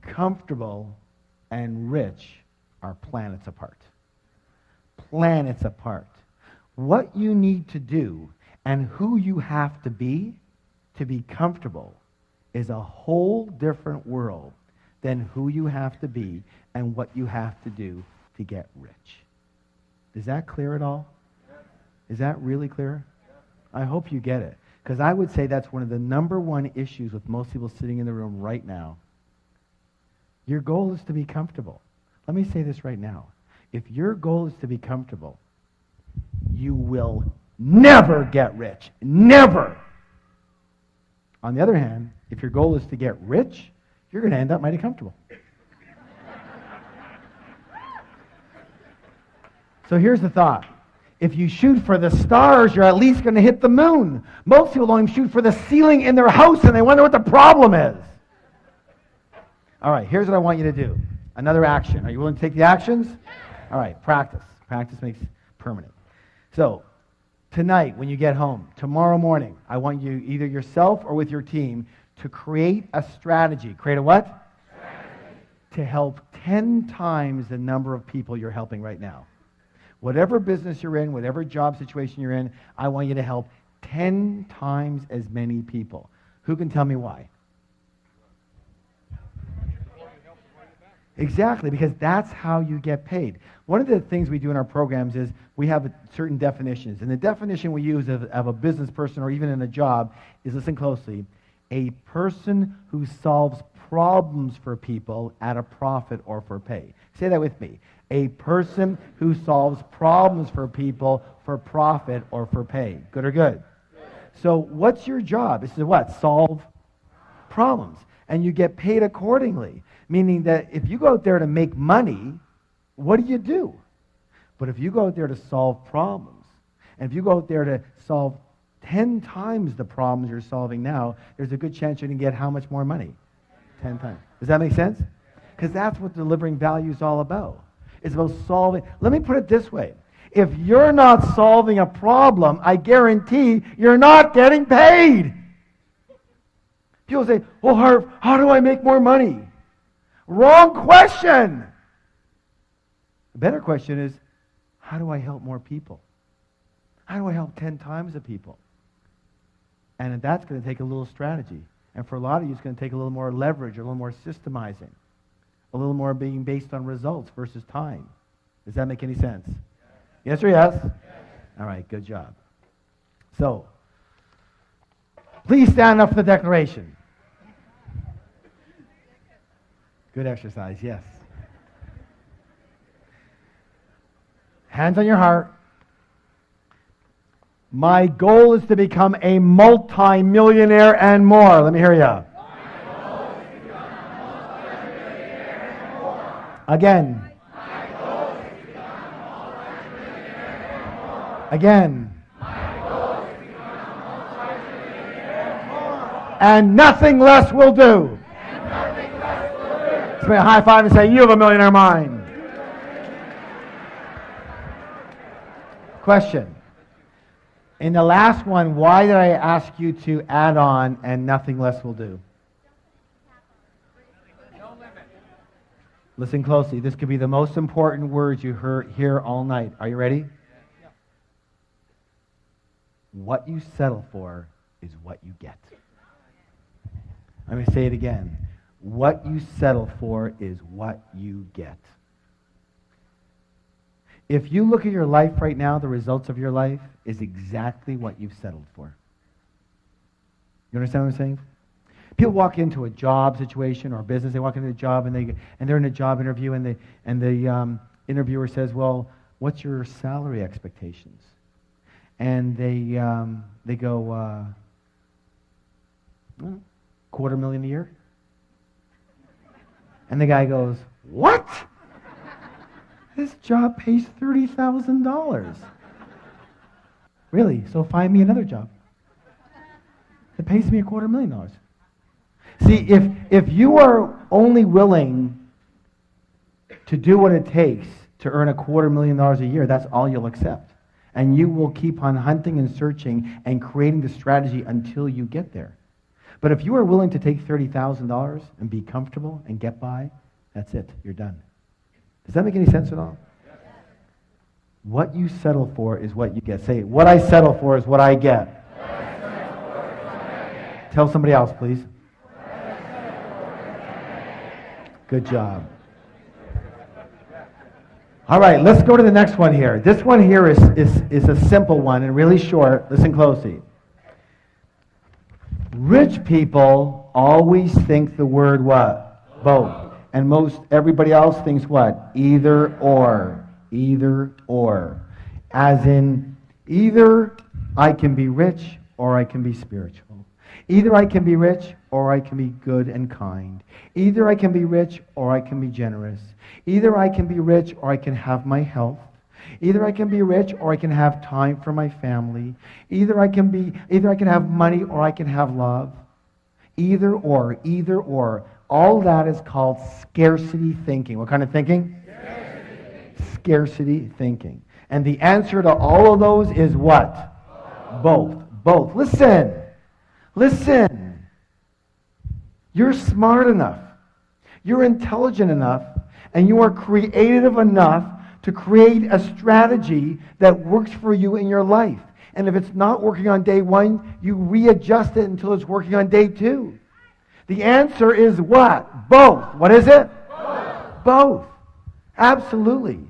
A: Comfortable and rich are planets apart. Planets apart. What you need to do and who you have to be comfortable is a whole different world than who you have to be and what you have to do to get rich. Is that clear at all? Is that really clear? I hope you get it. Because I would say that's one of the number one issues with most people sitting in the room right now. Your goal is to be comfortable. Let me say this right now. If your goal is to be comfortable, you will never get rich. Never. On the other hand, if your goal is to get rich, you're going to end up mighty comfortable. So here's the thought. If you shoot for the stars, you're at least going to hit the moon. Most people don't even shoot for the ceiling in their house, and they wonder what the problem is. All right, here's what I want you to do. Another action. Are you willing to take the actions? All right, practice. Practice makes permanent. So, tonight when you get home, tomorrow morning, I want you, either yourself or with your team, to create a strategy. Create a what? Strategy. To help 10 times the number of people you're helping right now. Whatever business you're in, whatever job situation you're in, I want you to help 10 times as many people. Who can tell me why? Exactly, because that's how you get paid. One of the things we do in our programs is we have certain definitions. And the definition we use of a business person or even in a job is, listen closely, a person who solves problems for people at a profit or for pay. Say that with me. A person who solves problems for people for profit or for pay. Good or good? So what's your job? This is what? Solve problems. And you get paid accordingly. Meaning that if you go out there to make money, what do? But if you go out there to solve problems, and if you go out there to solve 10 times the problems you're solving now, there's a good chance you can get how much more money? 10 times. Does that make sense? Because that's what delivering value is all about. It's about solving. Let me put it this way. If you're not solving a problem, I guarantee you're not getting paid. People say, well, Harv, how do I make more money? Wrong question. The better question is, how do I help more people? How do I help 10 times the people? And that's going to take a little strategy. And for a lot of you, it's going to take a little more leverage, a little more systemizing, a little more being based on results versus time. Does that make any sense? Yes or yes? All right, good job. So, please stand up for the declaration. Good exercise, yes. Hands on your heart. My goal is to become a multi-millionaire and more. Let me hear you. Again. Again. And nothing less will do. Let's make a high five and say, you have a millionaire mind. Question. In the last one, why did I ask you to add on and nothing less will do? Listen closely. This could be the most important words you hear all night. Are you ready? What you settle for is what you get. Let me say it again. What you settle for is what you get. If you look at your life right now, the results of your life is exactly what you've settled for. You understand what I'm saying? People walk into a job situation or a business. They walk into a job and they're in a job interview and the interviewer says, "Well, what's your salary expectations?" And they go, well, $250,000 a year. And the guy goes, "What? This job pays $30,000. Really? So find me another job that pays me $250,000. See, if you are only willing to do what it takes to earn $250,000 a year, that's all you'll accept. And you will keep on hunting and searching and creating the strategy until you get there. But if you are willing to take $30,000 and be comfortable and get by, that's it. You're done. Does that make any sense at all? What you settle for is what you get. Say, what I settle for is what I get. Tell somebody else, please. Good job. All right, let's go to the next one here. This one here is a simple one and really short. Listen closely. Rich people always think the word what? Both. And most everybody else thinks what? Either or. Either or. As in, either I can be rich or I can be spiritual. Either I can be rich or I can be good and kind. Either I can be rich or I can be generous. Either I can be rich or I can have my health. Either I can be rich or I can have time for my family. Either I can have money or I can have love. Either or, either or. All that is called scarcity thinking. What kind of thinking? Scarcity thinking. And the answer to all of those is what? Both. Both. Listen. Listen. You're smart enough. You're intelligent enough. And you are creative enough to create a strategy that works for you in your life. And if it's not working on day one, you readjust it until it's working on day two. The answer is what? Both. What is it? Both. Both. Absolutely.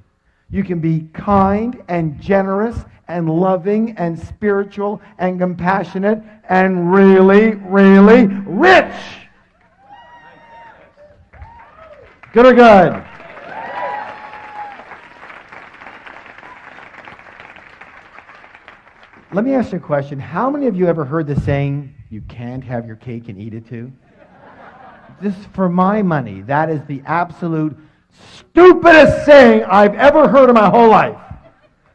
A: You can be kind and generous and loving and spiritual and compassionate and really, really rich. Good or good? Let me ask you a question. How many of you ever heard the saying, you can't have your cake and eat it too? This, for my money, that is the absolute stupidest saying I've ever heard in my whole life.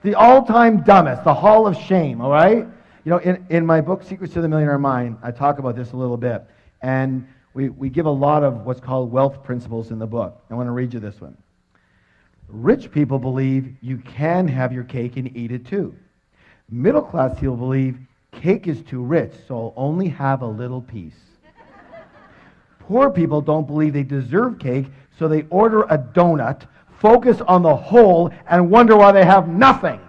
A: The all-time dumbest, the hall of shame, all right? You know, in my book, Secrets to the Millionaire Mind, I talk about this a little bit. And we give a lot of what's called wealth principles in the book. I want to read you this one. Rich people believe you can have your cake and eat it too. Middle-class people believe cake is too rich, so I'll only have a little piece. Poor people don't believe they deserve cake, so they order a donut, focus on the whole, and wonder why they have nothing.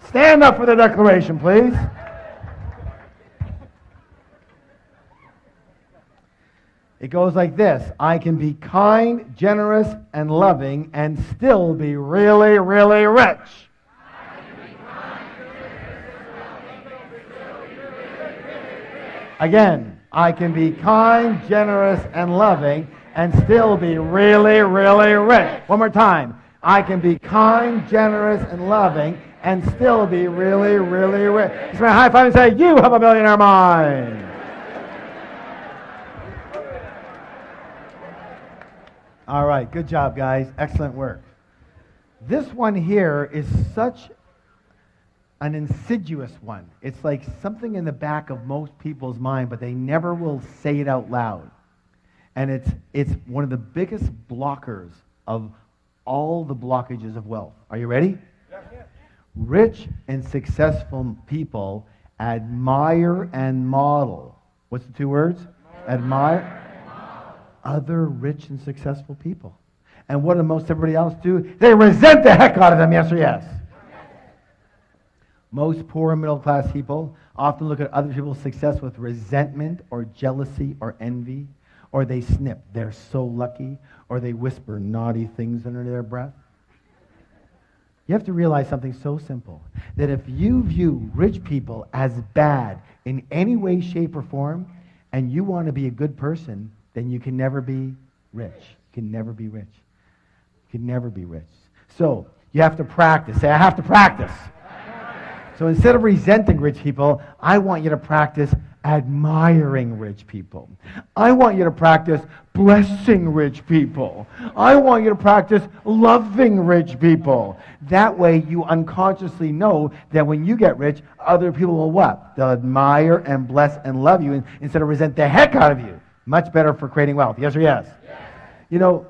A: Stand up for the declaration, please. It goes like this. I can be kind, generous, and loving, and still be really, really rich. Again, I can be kind, generous, and loving, and still be really, really rich. One more time. I can be kind, generous, and loving, and still be really, really rich. Just want to high five and say, you have a millionaire mind. All right, good job, guys. Excellent work. This one here is such an insidious one. It's like something in the back of most people's mind, but they never will say it out loud. And it's one of the biggest blockers of all the blockages of wealth. Are you ready? Yeah. Rich and successful people admire and model. What's the two words? Admire other rich and successful people. And what do most everybody else do? They resent the heck out of them, yes or yes? Most poor and middle-class people often look at other people's success with resentment or jealousy or envy, or they snip, they're so lucky, or they whisper naughty things under their breath. You have to realize something so simple, that if you view rich people as bad in any way, shape, or form, and you want to be a good person, then you can never be rich. You can never be rich. You can never be rich. So, you have to practice. Say, I have to practice. So instead of resenting rich people, I want you to practice admiring rich people. I want you to practice blessing rich people. I want you to practice loving rich people. That way you unconsciously know that when you get rich, other people will what? They'll admire and bless and love you instead of resent the heck out of you. Much better for creating wealth. Yes or yes? Yes. You know,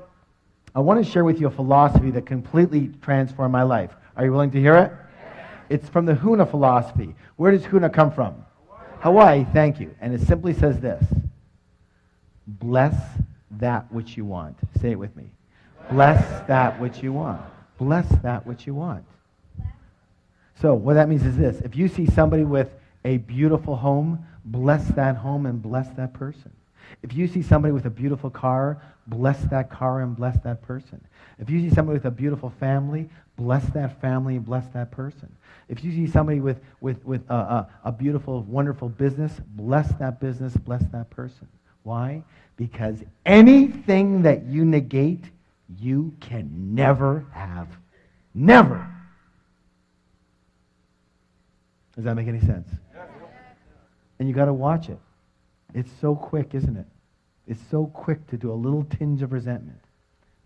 A: I want to share with you a philosophy that completely transformed my life. Are you willing to hear it? It's from the Huna philosophy. Where does Huna come from? Hawaii, thank you. And it simply says this. Bless that which you want. Say it with me. Bless that which you want. Bless that which you want. So what that means is this. If you see somebody with a beautiful home, bless that home and bless that person. If you see somebody with a beautiful car, bless that car and bless that person. If you see somebody with a beautiful family, bless that family and bless that person. If you see somebody with a beautiful, wonderful business, bless that business, bless that person. Why? Because anything that you negate, you can never have. Never. Does that make any sense? And you got to watch it. It's so quick, isn't it? It's so quick to do a little tinge of resentment,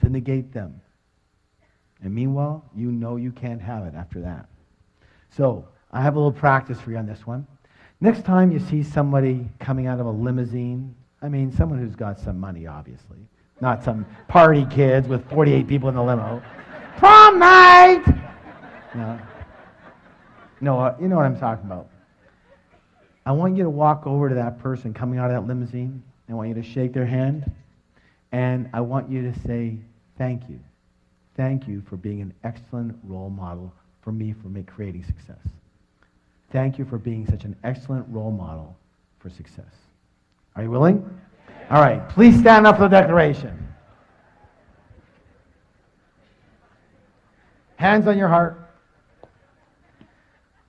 A: to negate them. And meanwhile, you know you can't have it after that. So, I have a little practice for you on this one. Next time you see somebody coming out of a limousine, I mean, someone who's got some money, obviously. Not some party kids with 48 people in the limo. Prom night! No, you know what I'm talking about. I want you to walk over to that person coming out of that limousine. I want you to shake their hand. And I want you to say, thank you. Thank you for being an excellent role model for me for creating success. Thank you for being such an excellent role model for success. Are you willing? All right, please stand up for the declaration. Hands on your heart.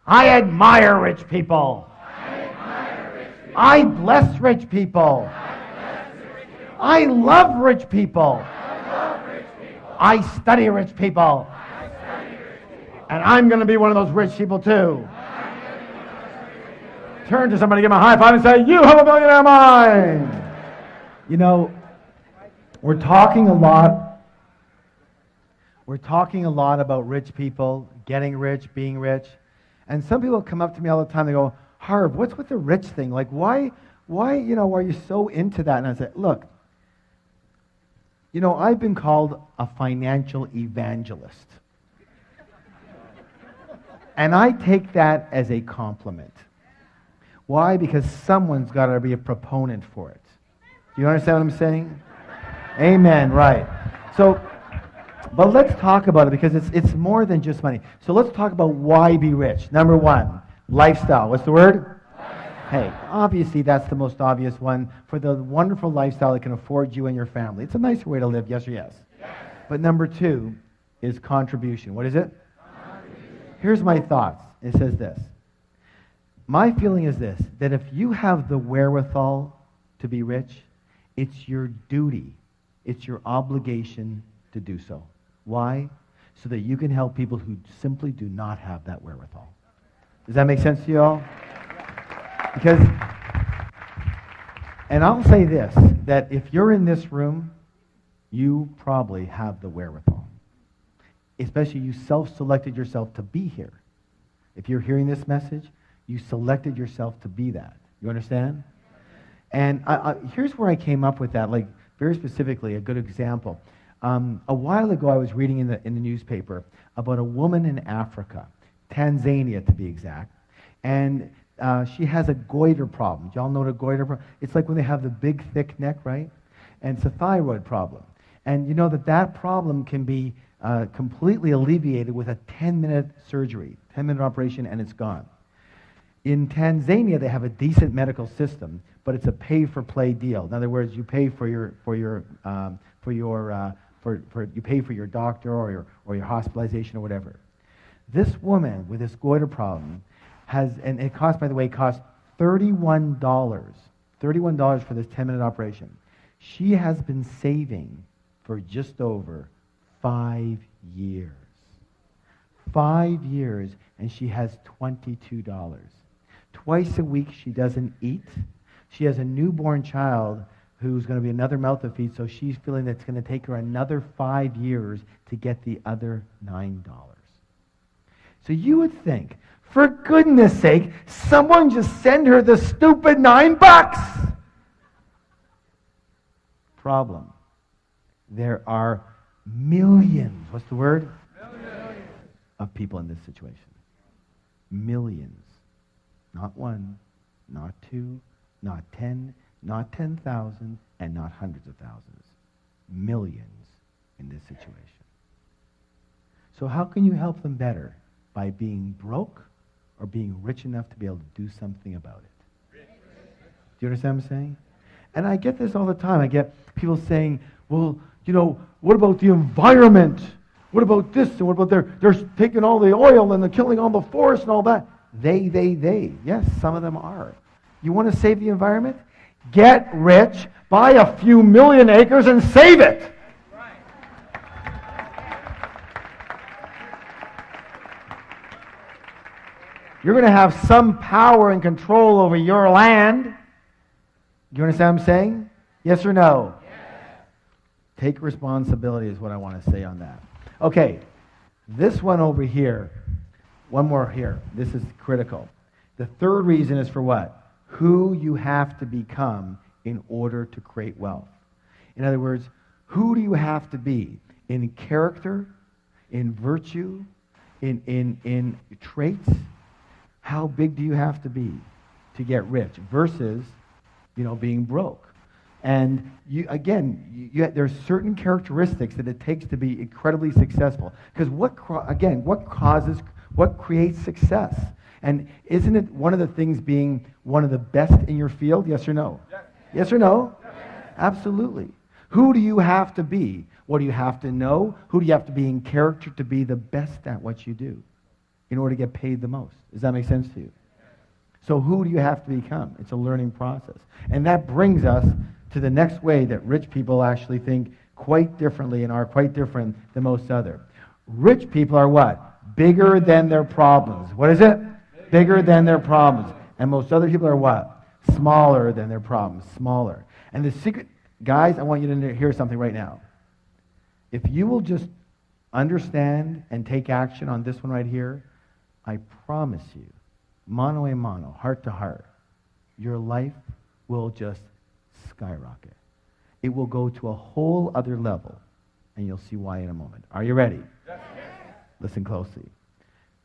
A: I admire rich people. I bless rich people. I love rich people. I study rich people. And I'm going to be one of those rich people too. Turn to somebody, give them a high five and say, you have a millionaire mind. You know, we're talking a lot about rich people, getting rich, being rich. And some people come up to me all the time, they go, Harv, what's with the rich thing? Like, why, are you so into that? And I say, look, I've been called a financial evangelist. And I take that as a compliment. Why? Because someone's got to be a proponent for it. Do you understand what I'm saying? Amen, right. So, but let's talk about it because it's more than just money. So let's talk about why be rich. Number one, lifestyle. What's the word? Hey, obviously that's the most obvious one for the wonderful lifestyle that can afford you and your family. It's a nicer way to live, yes or yes? Yes. But number two is contribution. What is it? Here's my thoughts. It says this. My feeling is this, that if you have the wherewithal to be rich, it's your duty, it's your obligation to do so. Why? So that you can help people who simply do not have that wherewithal. Does that make sense to you all? Because, and I'll say this, that if you're in this room, you probably have the wherewithal. Especially you self-selected yourself to be here. If you're hearing this message, you selected yourself to be that. You understand? And here's where I came up with that, like very specifically, a good example. A while ago, I was reading in the newspaper about a woman in Africa, Tanzania to be exact, and she has a goiter problem. Do y'all know what a goiter problem? It's like when they have the big, thick neck, right? And it's a thyroid problem. And you know that problem can be completely alleviated with a 10-minute surgery, 10-minute operation, and it's gone. In Tanzania, they have a decent medical system, but it's a pay-for-play deal. In other words, you pay for your doctor or your hospitalization or whatever. This woman with this goiter problem and it costs, by the way, $31 for this 10-minute operation. She has been saving for just over 5 years. 5 years, and she has $22. Twice a week she doesn't eat. She has a newborn child who's going to be another mouth to feed, so she's feeling that it's going to take her another 5 years to get the other $9. So you would think, for goodness sake, someone just send her the stupid $9. Problem. There are millions, what's the word? Millions. Of people in this situation. Millions. Not one, not two, not 10, not 10,000, and not hundreds of thousands. Millions in this situation. So how can you help them better? By being broke or being rich enough to be able to do something about it? Do you understand what I'm saying? And I get this all the time. I get people saying, well, what about the environment? What about this? And what about they're taking all the oil and they're killing all the forest and all that? They. Yes, some of them are. You want to save the environment? Get rich, buy a few million acres and save it. You're going to have some power and control over your land. Do you understand what I'm saying? Yes or no? Yes. Take responsibility is what I want to say on that. Okay, this one over here, one more here. This is critical. The third reason is for what? Who you have to become in order to create wealth. In other words, who do you have to be in character, in virtue, in traits? How big do you have to be to get rich versus, being broke? And there's certain characteristics that it takes to be incredibly successful. Because what creates success? And isn't it one of the things being one of the best in your field? Yes or no? Yes, yes or no? Yes. Absolutely. Who do you have to be? What do you have to know? Who do you have to be in character to be the best at what you do in order to get paid the most? Does that make sense to you? So who do you have to become? It's a learning process. And that brings us to the next way that rich people actually think quite differently and are quite different than most other. Rich people are what? Bigger than their problems. What is it? Bigger than their problems. And most other people are what? Smaller than their problems. Smaller. And the secret, guys, I want you to hear something right now. If you will just understand and take action on this one right here, I promise you, mano a mano, heart to heart, your life will just skyrocket. It will go to a whole other level, and you'll see why in a moment. Are you ready? Yes. Listen closely.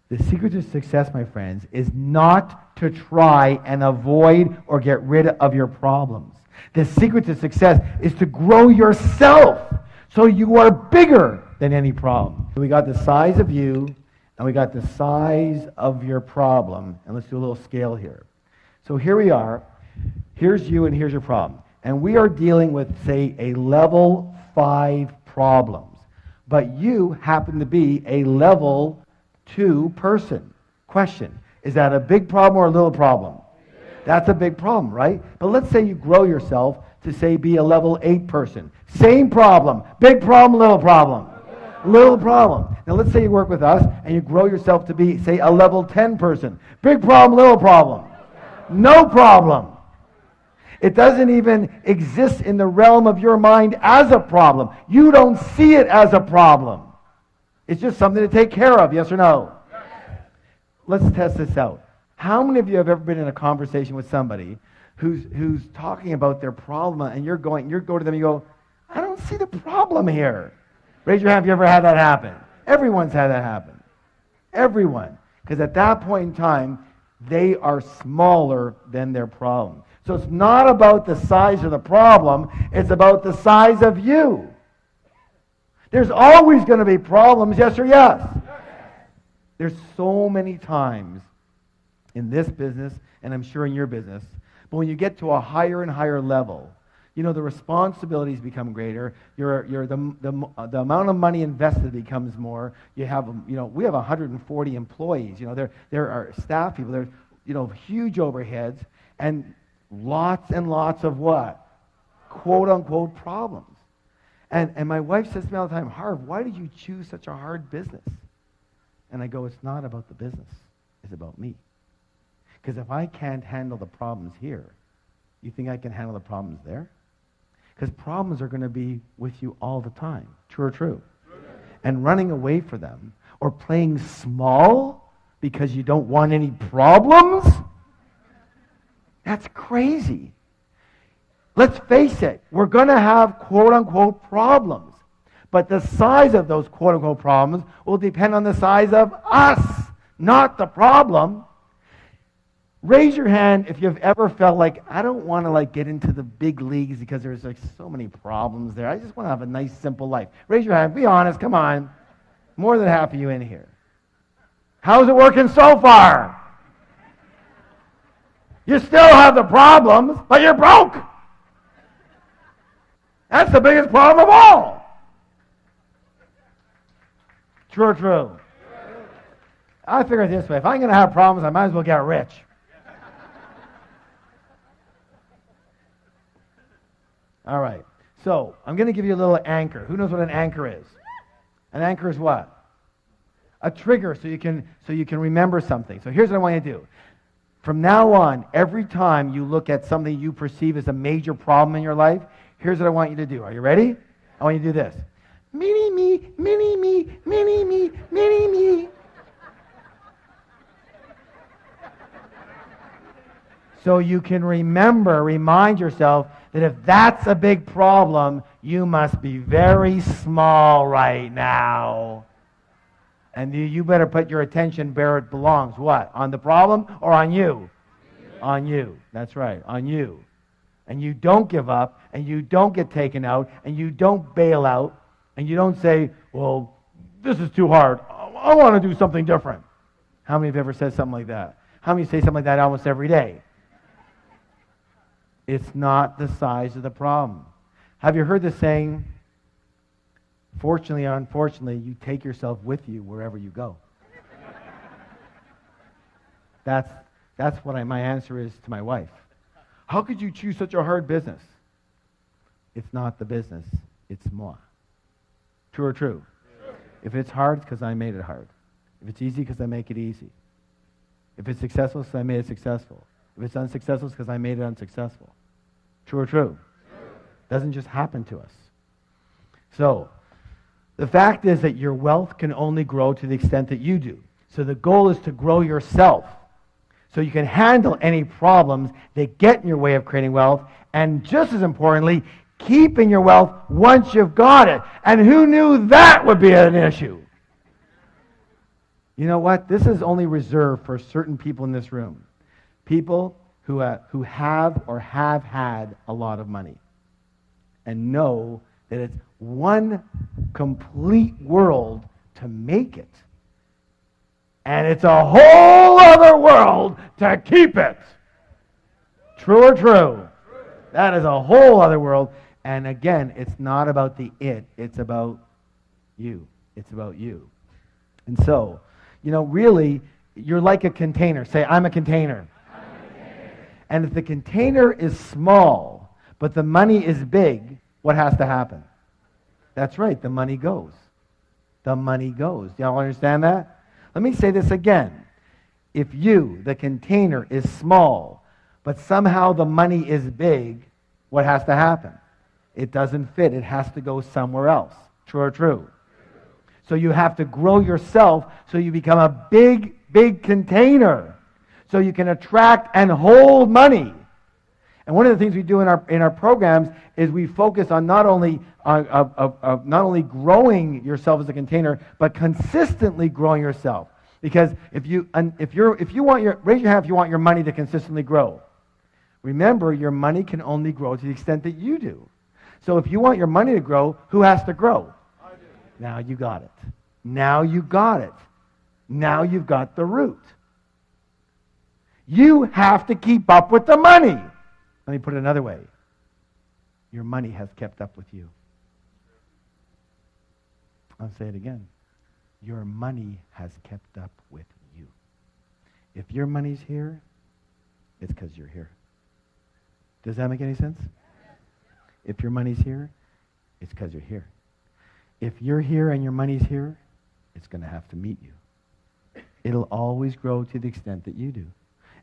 A: The secret to success, my friends, is not to try and avoid or get rid of your problems. The secret to success is to grow yourself so you are bigger than any problem. We got the size of you, and we got the size of your problem. And let's do a little scale here. So here we are. Here's you and here's your problem. And we are dealing with, say, a level 5 problems. But you happen to be a level 2 person. Question, is that a big problem or a little problem? That's a big problem, right? But let's say you grow yourself to, say, be a level 8 person. Same problem. Big problem, little problem. Little problem. Now let's say you work with us and you grow yourself to be, say, a level 10 person. Big problem, little problem. No problem. It doesn't even exist in the realm of your mind as a problem. You don't see it as a problem. It's just something to take care of, yes or no? Yes. Let's test this out. How many of you have ever been in a conversation with somebody who's talking about their problem and you go to them and you go, I don't see the problem here. Raise your hand if you ever had that happen. Everyone's had that happen. Everyone. Because at that point in time, they are smaller than their problem. So it's not about the size of the problem, it's about the size of you. There's always going to be problems, yes or yes? There's so many times in this business, and I'm sure in your business, but when you get to a higher and higher level, you know, the responsibilities become greater. The amount of money invested becomes more. You have, you know, we have 140 employees. You know, there are staff people. There's, you know, huge overheads and lots and lots of what? Quote unquote problems. And my wife says to me all the time, Harv, why did you choose such a hard business? And I go, it's not about the business. It's about me. Because if I can't handle the problems here, you think I can handle the problems there? Because problems are going to be with you all the time. True or true? True. And running away from them or playing small because you don't want any problems? That's crazy. Let's face it. We're going to have quote-unquote problems. But the size of those quote-unquote problems will depend on the size of us, not the problem. Raise your hand if you've ever felt like, I don't want to get into the big leagues because there's so many problems there. I just want to have a nice, simple life. Raise your hand. Be honest. Come on. More than half of you in here. How's it working so far? You still have the problems, but you're broke. That's the biggest problem of all. True or true? I figure it this way. If I'm going to have problems, I might as well get rich. All right. So, I'm going to give you a little anchor. Who knows what an anchor is? An anchor is what? A trigger so you can remember something. So here's what I want you to do. From now on, every time you look at something you perceive as a major problem in your life, here's what I want you to do. Are you ready? I want you to do this. Mini me, mini me, mini me, mini me. So you can remind yourself that if that's a big problem, you must be very small right now. And you better put your attention where it belongs. What? On the problem or on you? On you. That's right, on you. And you don't give up, and you don't get taken out, and you don't bail out, and you don't say, well, this is too hard. I want to do something different. How many have ever said something like that? How many say something like that almost every day? It's not the size of the problem. Have you heard the saying, fortunately or unfortunately, you take yourself with you wherever you go? That's That's what my answer is to my wife. How could you choose such a hard business? It's not the business, it's moi. True or true? True. If it's hard, it's because I made it hard. If it's easy, because I make it easy. If it's successful, it's because I made it successful. If it's unsuccessful, it's because I made it unsuccessful. True or true? True. Doesn't just happen to us. So, the fact is that your wealth can only grow to the extent that you do. So the goal is to grow yourself so you can handle any problems that get in your way of creating wealth, and just as importantly, keeping your wealth once you've got it. And who knew that would be an issue? You know what? This is only reserved for certain people in this room. People who have or have had a lot of money and know that it's one complete world to make it. And it's a whole other world to keep it. True or true? That is a whole other world. And again, it's not about the it. It's about you. It's about you. And so, really, you're like a container. Say, I'm a container. I'm a container. And if the container is small, but the money is big, what has to happen? That's right, the money goes. The money goes. Do y'all understand that? Let me say this again. If you, the container, is small, but somehow the money is big, what has to happen? It doesn't fit. It has to go somewhere else. True or true? So you have to grow yourself so you become a big, big container. So you can attract and hold money. And one of the things we do in our programs is we focus on not only growing yourself as a container, but consistently growing yourself. Because if you want raise your hand if you want your money to consistently grow. Remember, your money can only grow to the extent that you do. So if you want your money to grow, who has to grow? I do. Now you got it. Now you got it. Now you've got the root. You have to keep up with the money. Let me put it another way. Your money has kept up with you. I'll say it again. Your money has kept up with you. If your money's here, it's because you're here. Does that make any sense? If your money's here, it's because you're here. If you're here and your money's here, it's going to have to meet you. It'll always grow to the extent that you do,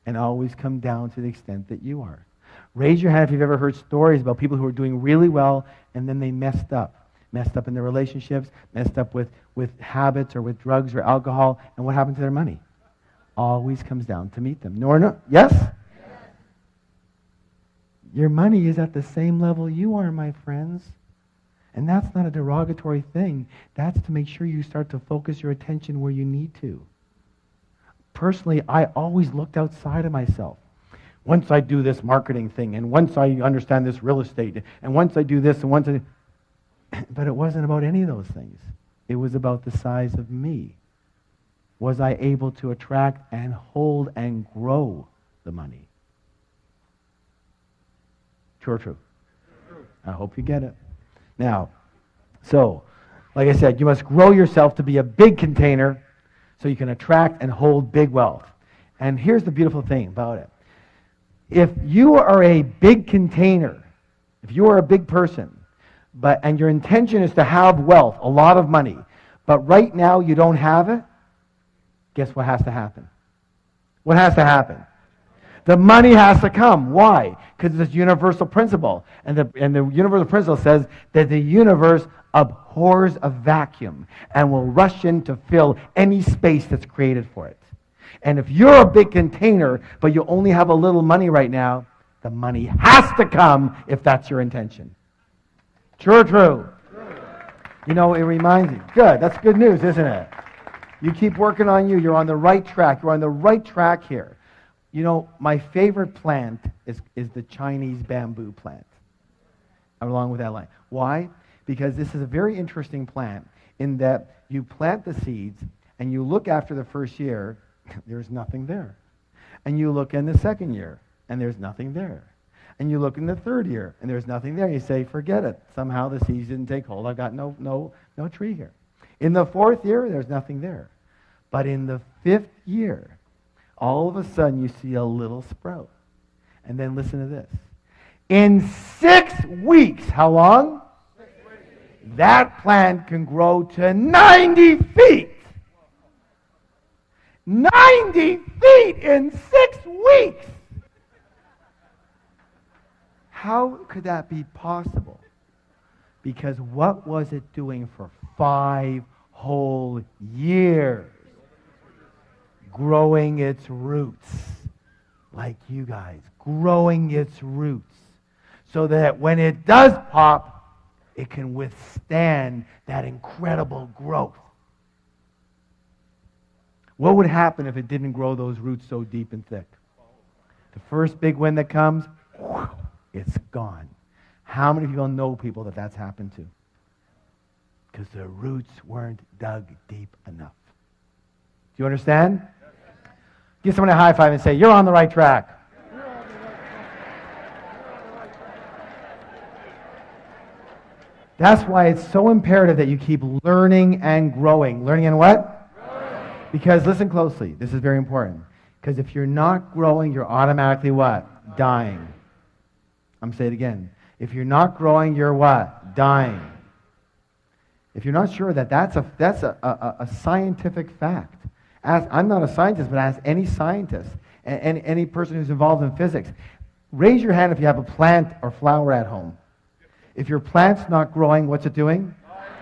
A: and always come down to the extent that you are. Raise your hand if you've ever heard stories about people who are doing really well and then they messed up in their relationships, messed up with habits or with drugs or alcohol, and what happened to their money? Always comes down to meet them. No or no? Yes? Your money is at the same level you are, my friends. And that's not a derogatory thing. That's to make sure you start to focus your attention where you need to. Personally, I always looked outside of myself. Once I do this marketing thing, and once I understand this real estate, and once I do this, and once I... But it wasn't about any of those things. It was about the size of me. Was I able to attract and hold and grow the money? True or true? I hope you get it. Now, so, like I said, you must grow yourself to be a big container so you can attract and hold big wealth. And here's the beautiful thing about it. If you are a big container, if you are a big person, and your intention is to have wealth, a lot of money, but right now you don't have it, guess what has to happen? What has to happen? The money has to come. Why? Because it's a universal principle. And the universal principle says that the universe abhors a vacuum and will rush in to fill any space that's created for it. And if you're a big container, but you only have a little money right now, the money has to come if that's your intention. True or true? You know, it reminds you. Good. That's good news, isn't it? You keep working on you. You're on the right track. You're on the right track here. You know, my favorite plant is the Chinese bamboo plant, along with that line. Why? Because this is a very interesting plant in that you plant the seeds and you look after the first year, there's nothing there. And you look in the second year, and there's nothing there. And you look in the third year, and there's nothing there. You say, forget it. Somehow the seeds didn't take hold. I've got no tree here. In the fourth year, there's nothing there. But in the fifth year, All of a sudden, you see a little sprout. And then listen to this. In 6 weeks, how long?
B: 6 weeks.
A: That plant can grow to 90 feet. 90 feet in 6 weeks. How could that be possible? Because what was it doing for 5 whole years? Growing its roots. Like you guys. Growing its roots. So that when it does pop, it can withstand that incredible growth. What would happen if it didn't grow those roots so deep and thick? The first big wind that comes, it's gone. How many people know people that that's happened to? Because the roots weren't dug deep enough. Do you understand? Give someone a high five and say, you're on the right track. That's why it's so imperative that you keep learning and growing. Learning and what? Growing. Because listen closely. This is very important. Because if you're not growing, you're automatically what? Dying. I'm saying it again. If you're not growing, you're what? Dying. If you're not sure that's a scientific fact. I'm not a scientist, but ask any scientist and any person who's involved in physics. Raise your hand if you have a plant or flower at home. If your plant's not growing, what's it doing?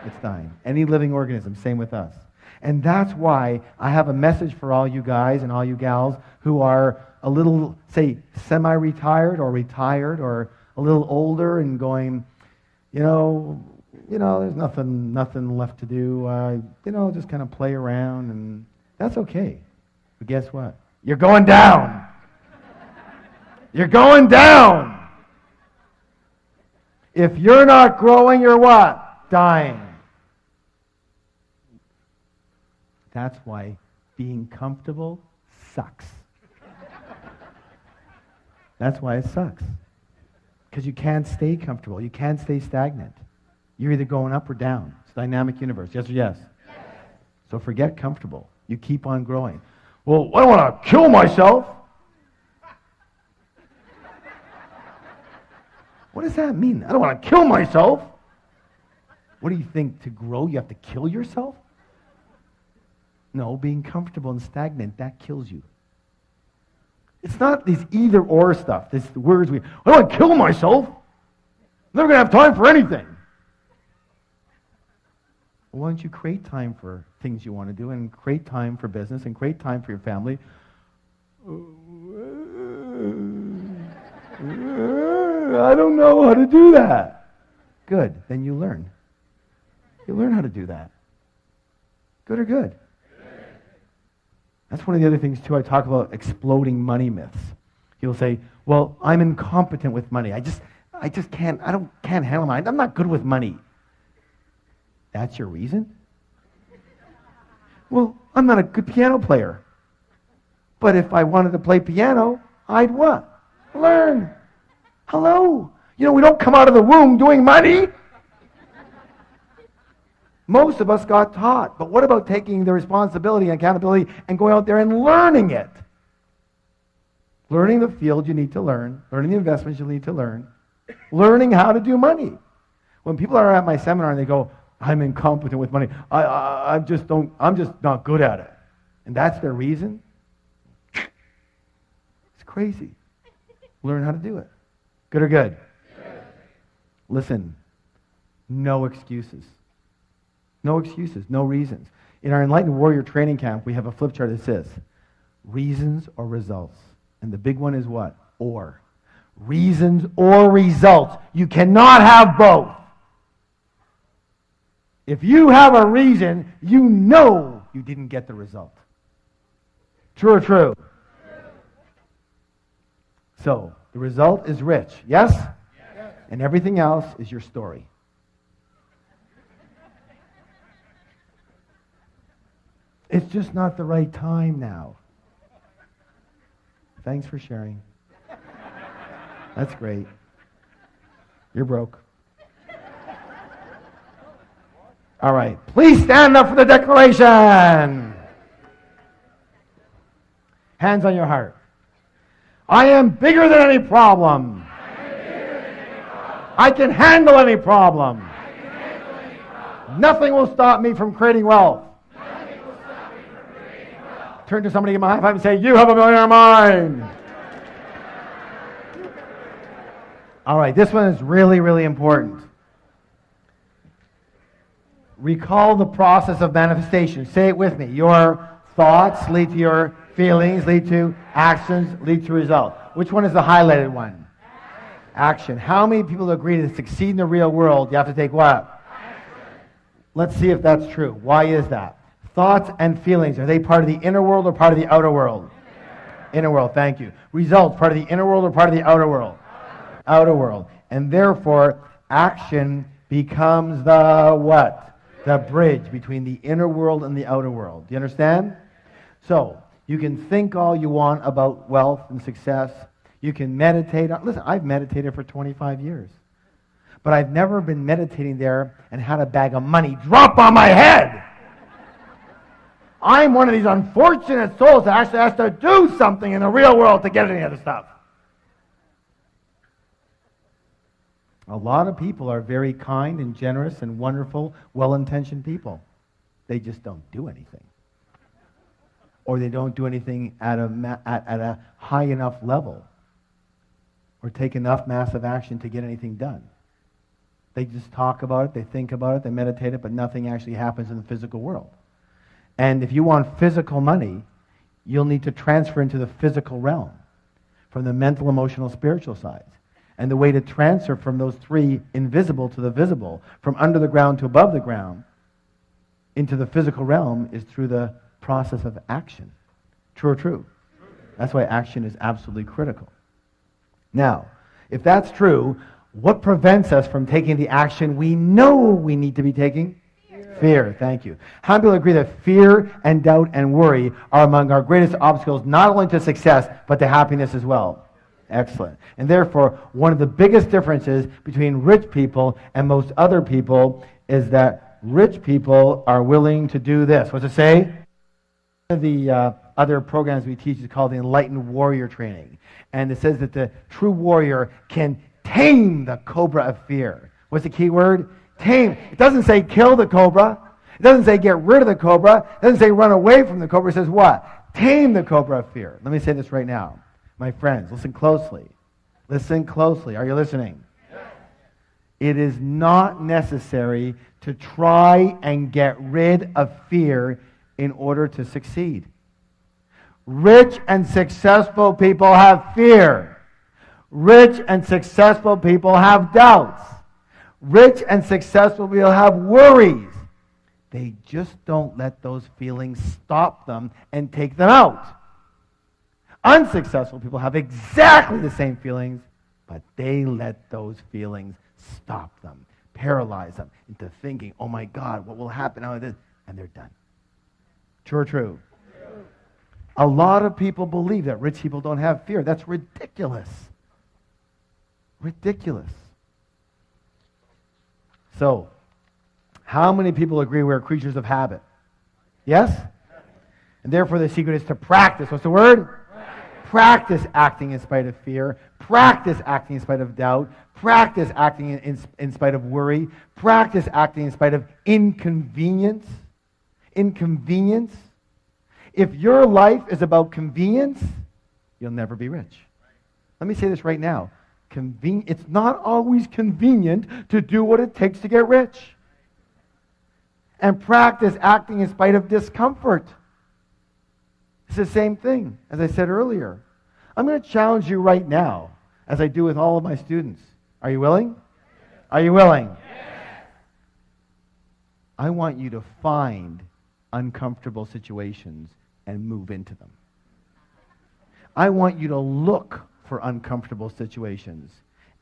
A: It's dying. Any living organism, same with us. And that's why I have a message for all you guys and all you gals who are a little, say, semi-retired or retired or a little older and going, there's nothing left to do. Just kind of play around, and that's okay. But guess what? You're going down. You're going down. If you're not growing, you're what? Dying. That's why being comfortable sucks. That's why it sucks. Because you can't stay comfortable. You can't stay stagnant. You're either going up or down. It's a dynamic universe. Yes or yes? Yes. So forget comfortable. You keep on growing. Well, I don't want to kill myself. What does that mean? I don't want to kill myself. What do you think? To grow, you have to kill yourself? No, being comfortable and stagnant, that kills you. It's not these either-or stuff, these words I don't want to kill myself. I'm never going to have time for anything. Well, why don't you create time for things you want to do and create time for business and create time for your family? I don't know how to do that. Good. Then you learn. You learn how to do that. Good or good? That's one of the other things, too. I talk about exploding money myths. You'll say, well, I'm incompetent with money. I just can't handle money. I'm not good with money. That's your reason? Well, I'm not a good piano player. But if I wanted to play piano, I'd what? Learn. Hello. We don't come out of the womb doing money. Most of us got taught. But what about taking the responsibility and accountability and going out there and learning it? Learning the field you need to learn. Learning the investments you need to learn. Learning how to do money. When people are at my seminar and they go, I'm incompetent with money. I'm just not good at it. And that's their reason? It's crazy. Learn how to do it. Good or good? Good. Listen, no excuses. No excuses, no reasons. In our Enlightened Warrior Training Camp, we have a flip chart that says, reasons or results. And the big one is what? Or. Reasons or results. You cannot have both. If you have a reason, you know you didn't get the result. True or true? So, the result is rich. Yes? Yes. And everything else is your story. It's just not the right time now. Thanks for sharing. That's great. You're broke. All right. Please stand up for the declaration. Hands on your heart. I am bigger than any problem. I can handle any problem. Nothing will stop me from creating wealth. Turn to somebody, give them a high five and say, you have a millionaire mind. All right, this one is really, really important. Recall the process of manifestation. Say it with me. Your thoughts lead to your feelings, lead to actions, lead to results. Which one is the highlighted one? Action. How many people agree to succeed in the real world, you have to take what? Let's see if that's true. Why is that? Thoughts and feelings, are they part of the inner world or part of the outer world? Inner world, thank you. Results, part of the inner world or part of the outer world? Outer world. And therefore, action becomes the what? The bridge between the inner world and the outer world. Do you understand? So, you can think all you want about wealth and success. You can meditate. Listen, I've meditated for 25 years. But I've never been meditating there and had a bag of money drop on my head. I'm one of these unfortunate souls that actually has to do something in the real world to get any of the stuff. A lot of people are very kind and generous and wonderful, well-intentioned people. They just don't do anything. Or they don't do anything at a high enough level or take enough massive action to get anything done. They just talk about it, they think about it, they meditate it, but nothing actually happens in the physical world. And if you want physical money, you'll need to transfer into the physical realm from the mental, emotional, spiritual sides. And the way to transfer from those three invisible to the visible, from under the ground to above the ground, into the physical realm is through the process of action. True or true? That's why action is absolutely critical. Now, if that's true, what prevents us from taking the action we know we need to be taking? Fear, thank you. How many people agree that fear and doubt and worry are among our greatest obstacles, not only to success, but to happiness as well? Excellent. And therefore, one of the biggest differences between rich people and most other people is that rich people are willing to do this. What's it say? One of the other programs we teach is called the Enlightened Warrior Training. And it says that the true warrior can tame the cobra of fear. What's the key word? Tame. It doesn't say kill the cobra. It doesn't say get rid of the cobra. It doesn't say run away from the cobra. It says what? Tame the cobra of fear. Let me say this right now. My friends, listen closely. Listen closely. Are you listening? Yes. It is not necessary to try and get rid of fear in order to succeed. Rich and successful people have fear. Rich and successful people have doubts. Rich and successful people have worries. They just don't let those feelings stop them and take them out. Unsuccessful people have exactly the same feelings, but they let those feelings stop them, paralyze them into thinking, oh my God, what will happen now? And they're done. True or true? True. A lot of people believe that rich people don't have fear. That's ridiculous. Ridiculous. So, how many people agree we're creatures of habit? Yes? And therefore the secret is to practice. What's the word? Practice acting in spite of fear. Practice acting in spite of doubt. Practice acting in spite of worry. Practice acting in spite of inconvenience. Inconvenience. If your life is about convenience, you'll never be rich. Let me say this right now. It's not always convenient to do what it takes to get rich. And practice acting in spite of discomfort. It's the same thing, as I said earlier. I'm going to challenge you right now, as I do with all of my students. Are you willing? Are you willing? Yes. I want you to find uncomfortable situations and move into them. I want you to look for uncomfortable situations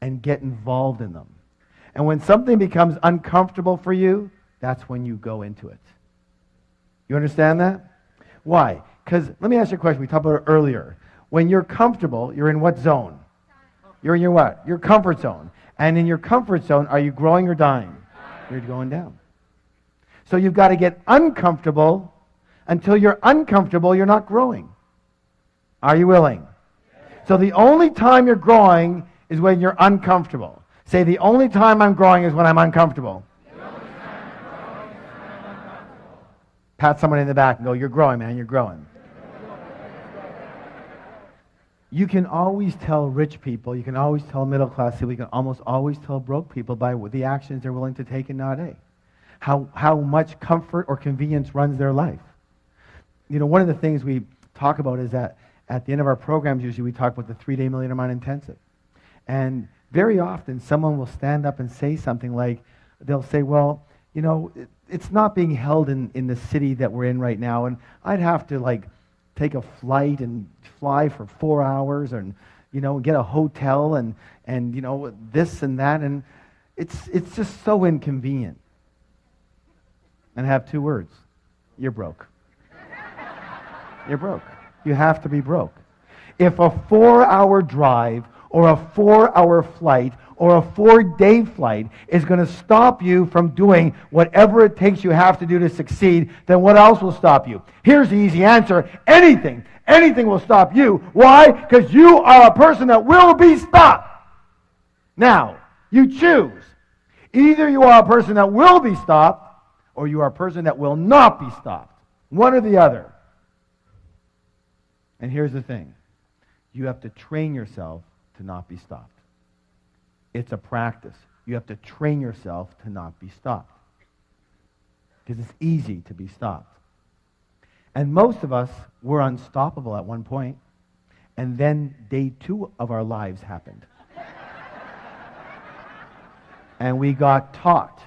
A: and get involved in them. And when something becomes uncomfortable for you, that's when you go into it. You understand that? Why? Because, let me ask you a question. We talked about it earlier. When you're comfortable, you're in what zone? You're in your what? Your comfort zone. And in your comfort zone, are you growing or dying? You're going down. So you've got to get uncomfortable. Until you're uncomfortable, you're not growing. Are you willing? So the only time you're growing is when you're uncomfortable. Say, the only time I'm growing is when I'm uncomfortable. Pat someone in the back and go, you're growing, man, you're growing. You can always tell rich people, you can always tell middle class people, you can almost always tell broke people by the actions they're willing to take and not take. How much comfort or convenience runs their life. You know, one of the things we talk about is that at the end of our programs, usually we talk about the 3-day Millionaire Mind Intensive. And very often someone will stand up and say something like, they'll say, well, you know, it's not being held in the city that we're in right now, and I'd have to like take a flight and fly for 4 hours and, you know, get a hotel and you know, this and that, and it's just so inconvenient. And I have 2 words. You're broke. You're broke. You have to be broke. If a 4-hour drive or a 4-hour flight or a 4-day flight is going to stop you from doing whatever it takes you have to do to succeed, then what else will stop you? Here's the easy answer. Anything. Anything will stop you. Why? Because you are a person that will be stopped. Now, you choose. Either you are a person that will be stopped or you are a person that will not be stopped. One or the other. And here's the thing. You have to train yourself to not be stopped. It's a practice. You have to train yourself to not be stopped. Because it's easy to be stopped. And most of us were unstoppable at one point, and then day 2 of our lives happened. And we got taught.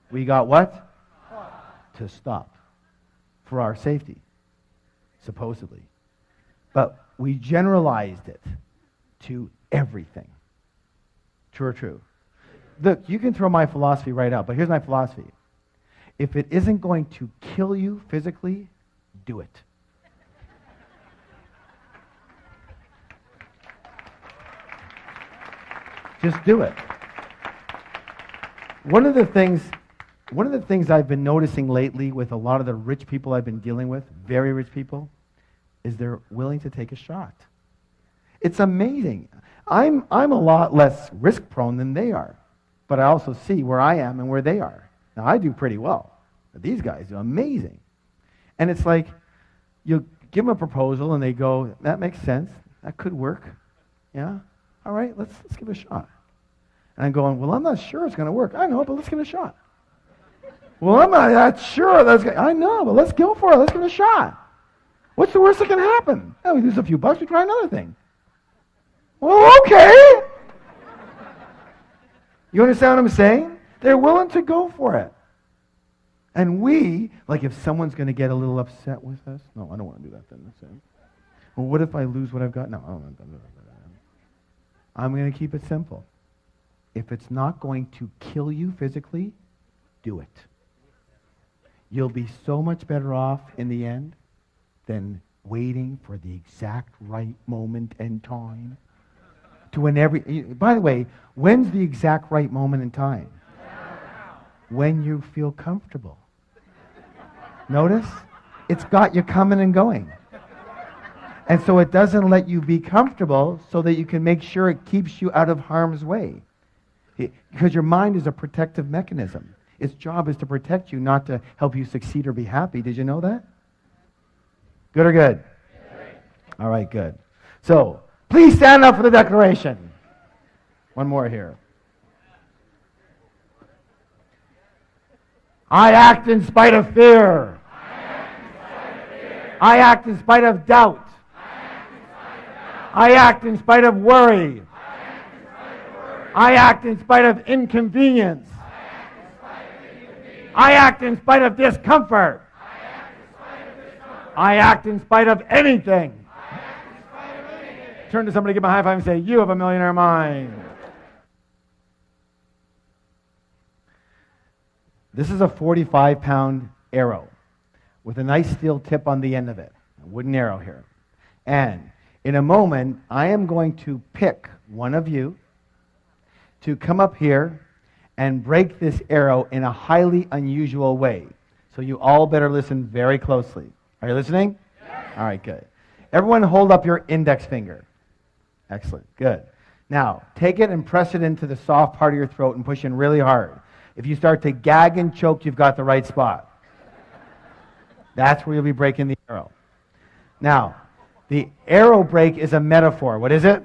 A: We got what? To stop. For our safety. Supposedly. But we generalized it to everything. True or true? Look, you can throw my philosophy right out, but here's my philosophy. If it isn't going to kill you physically, do it. Just do it. One of the things I've been noticing lately with a lot of the rich people I've been dealing with, very rich people, is they're willing to take a shot. It's amazing. I'm a lot less risk prone than they are, but I also see where I am and where they are. Now I do pretty well, but these guys do amazing. And it's like, you give them a proposal and they go, that makes sense, that could work, yeah? All right, let's give it a shot. And I'm going, well, I'm not sure it's going to work. I know, but let's give it a shot. Well, I'm not that sure. I know, but let's go for it. Let's give it a shot. What's the worst that can happen? Oh, we lose a few bucks, we try another thing. Well, okay. You understand what I'm saying? They're willing to go for it. And we, like if someone's going to get a little upset with us, no, I don't want to do that then. Well, what if I lose what I've got? No, I don't want to do that. I'm going to keep it simple. If it's not going to kill you physically, do it. You'll be so much better off in the end than waiting for the exact right moment and time. By the way, when's the exact right moment in time? When you feel comfortable. Notice? It's got you coming and going. And so it doesn't let you be comfortable so that you can make sure it keeps you out of harm's way. Because your mind is a protective mechanism. Its job is to protect you, not to help you succeed or be happy. Did you know that? Good or good? All right, good. So, please stand up for the declaration. One more here. I act in spite of fear. I act in spite of doubt. I act in spite of worry. I act in spite of inconvenience. I act in spite of discomfort. I act in spite of anything. Turn to somebody, give them a high five and say, you have a millionaire mind. This is a 45-pound arrow with a nice steel tip on the end of it. A wooden arrow here. And in a moment, I am going to pick one of you to come up here and break this arrow in a highly unusual way. So you all better listen very closely. Are you listening? Yes. All right, good. Everyone hold up your index finger. Excellent. Good. Now, take it and press it into the soft part of your throat and push in really hard. If you start to gag and choke, you've got the right spot. That's where you'll be breaking the arrow. Now, the arrow break is a metaphor. What is it?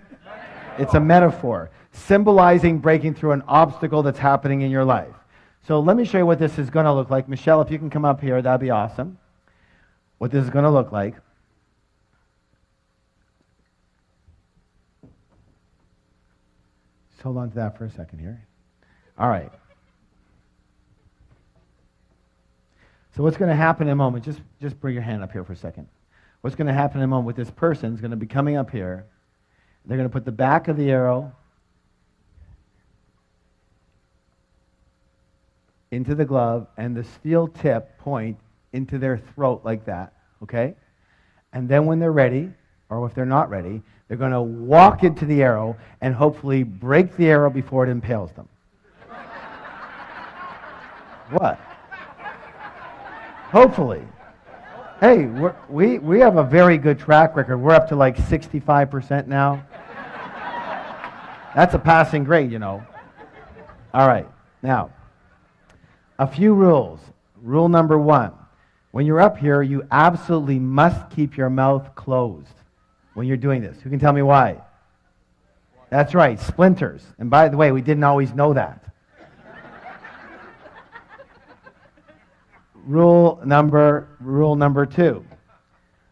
A: It's a metaphor, symbolizing breaking through an obstacle that's happening in your life. So let me show you what this is going to look like. Michelle, if you can come up here, that'd be awesome. What this is going to look like. Just hold on to that for a second here. All right. So what's going to happen in a moment, just bring your hand up here for a second. What's going to happen in a moment with this person is going to be coming up here. They're going to put the back of the arrow into the glove and the steel tip point into their throat like that, okay? And then when they're ready, or if they're not ready, they're going to walk into the arrow and hopefully break the arrow before it impales them. What? Hopefully. Hey, we have a very good track record. We're up to like 65% now. That's a passing grade, you know. All right. Now, a few rules. Rule number 1. When you're up here, you absolutely must keep your mouth closed when you're doing this. Who can tell me why? That's right, splinters. And by the way, we didn't always know that. Rule number 2.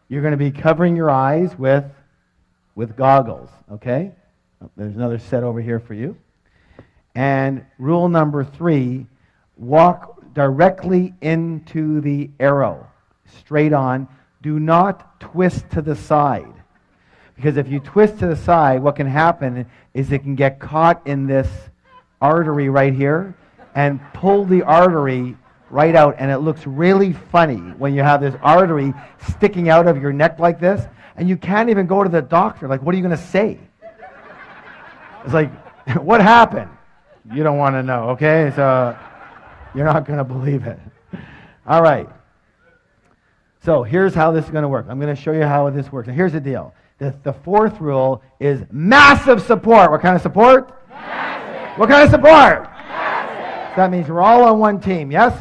A: You're going to be covering your eyes with goggles, okay? There's another set over here for you. And rule number 3, walk directly into the arrow, straight on. Do not twist to the side. Because if you twist to the side, what can happen is it can get caught in this artery right here and pull the artery right out, and it looks really funny when you have this artery sticking out of your neck like this, and you can't even go to the doctor. Like, what are you going to say? It's like, what happened? You don't want to know, okay? So you're not going to believe it. All right. So here's how this is going to work. I'm going to show you how this works. And here's the deal. The fourth rule is massive support. What kind of support?
B: Massive.
A: What kind of support?
B: Massive.
A: That means we're all on one team, yes?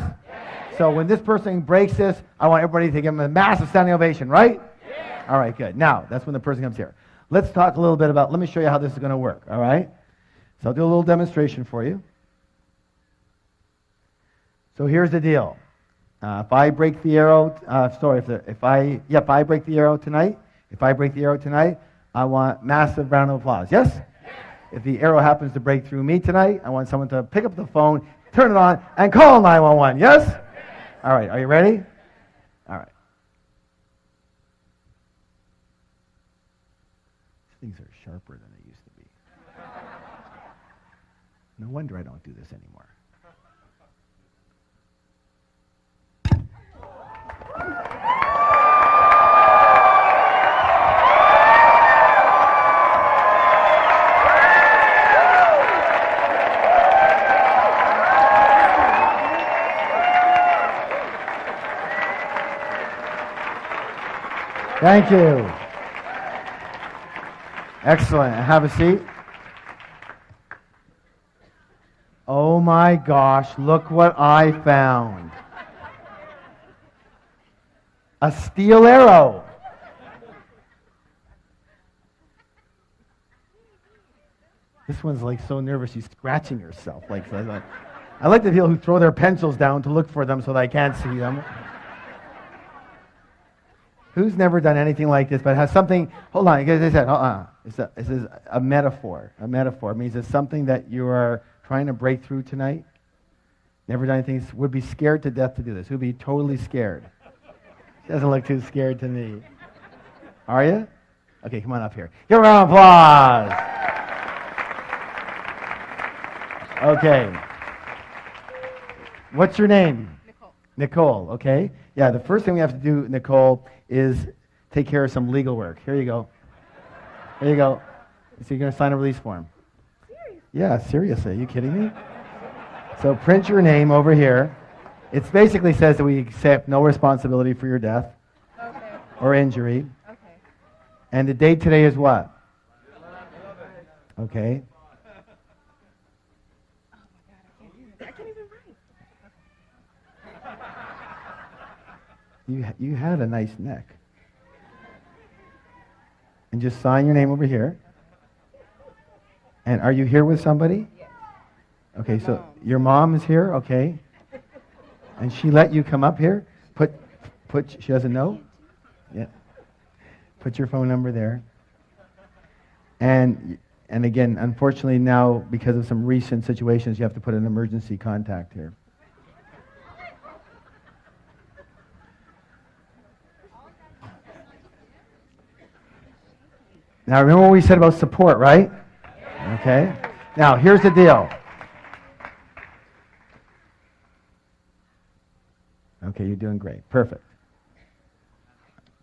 A: So when this person breaks this, I want everybody to give them a massive standing ovation, right?
B: Yeah.
A: All right, good. Now, that's when the person comes here. Let's talk a little bit about, let me show you how this is going to work, all right? So I'll do a little demonstration for you. So here's the deal. If I break the arrow, if I break the arrow tonight, I want massive round of applause. Yes? If the arrow happens to break through me tonight, I want someone to pick up the phone, turn it on, and call 911. Yes? All right, are you ready? All right. Things are sharper than they used to be. No wonder I don't do this anymore. Thank you. Excellent. Have a seat. Oh my gosh, look what I found. A steel arrow. This one's like so nervous she's scratching herself. I like the people who throw their pencils down to look for them so that I can't see them. Who's never done anything like this, but has something, hold on, because I said, This is a metaphor. A metaphor means it's something that you are trying to break through tonight. Never done anything, would be scared to death to do this. Would be totally scared. Doesn't look too scared to me. Are you? Okay, come on up here. Give a round of applause. Okay. What's your name? Nicole, okay? Yeah, the first thing we have to do, Nicole, is take care of some legal work. Here you go. Here you go. So you're going to sign a release form. Seriously? Yeah, seriously. Are you kidding me? So print your name over here. It basically says that we accept no responsibility for your death or injury.
C: Okay.
A: And the date today is what? Okay.
C: I can't even write.
A: You had a nice neck. And just sign your name over here. And are you here with somebody?
C: Yes.
A: Okay, so your mom is here, okay. And she let you come up here? She doesn't know? Yeah. Put your phone number there. And again, unfortunately now, because of some recent situations, you have to put an emergency contact here. Now, remember what we said about support, right? Okay. Now, here's the deal. Okay, you're doing great. Perfect.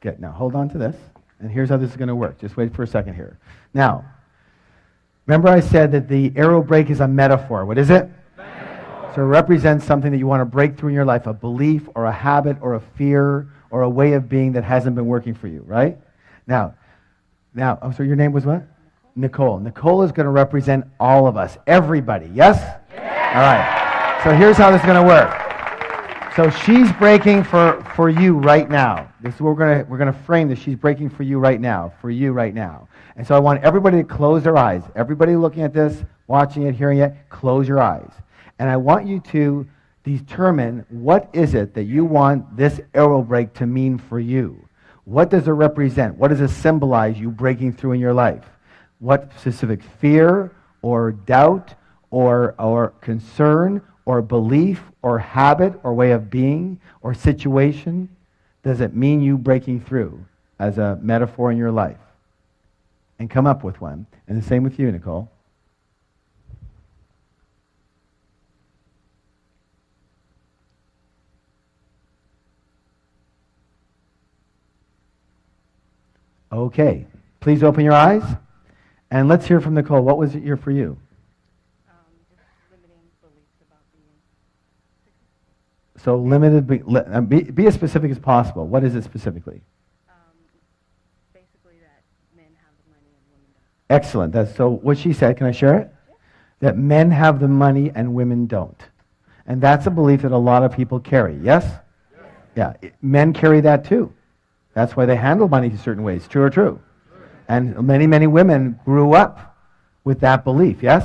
A: Good. Now, hold on to this. And here's how this is going to work. Just wait for a second here. Now, remember I said that the arrow break is a metaphor. What is it? Metaphor. So it represents something that you want to break through in your life, a belief or a habit or a fear or a way of being that hasn't been working for you, right? Now, so your name was what? Nicole. Nicole is going to represent all of us, everybody, yes? All right. So here's how this is going to work. So she's breaking for you right now. This is what we're gonna frame this. She's breaking for you right now, And so I want everybody to close their eyes. Everybody looking at this, watching it, hearing it, close your eyes. And I want you to determine what is it that you want this arrow break to mean for you. What does it represent? What does it symbolize you breaking through in your life? What specific fear or doubt or concern or belief or habit or way of being or situation does it mean you breaking through as a metaphor in your life? And come up with one. And the same with you, Nicole. Okay. Please open your eyes. And let's hear from Nicole. What was it here for you?
C: Just limiting beliefs about being.
A: So limited, be as specific as possible. What is it specifically?
C: Basically that men have the money and women don't.
A: Excellent. That's so what she said. Can I share it? That men have the money and women don't. And that's a belief that a lot of people carry. Yes? Yeah. Men carry that too. That's why they handle money in certain ways. True or true? And many, many women grew up with that belief. Yes?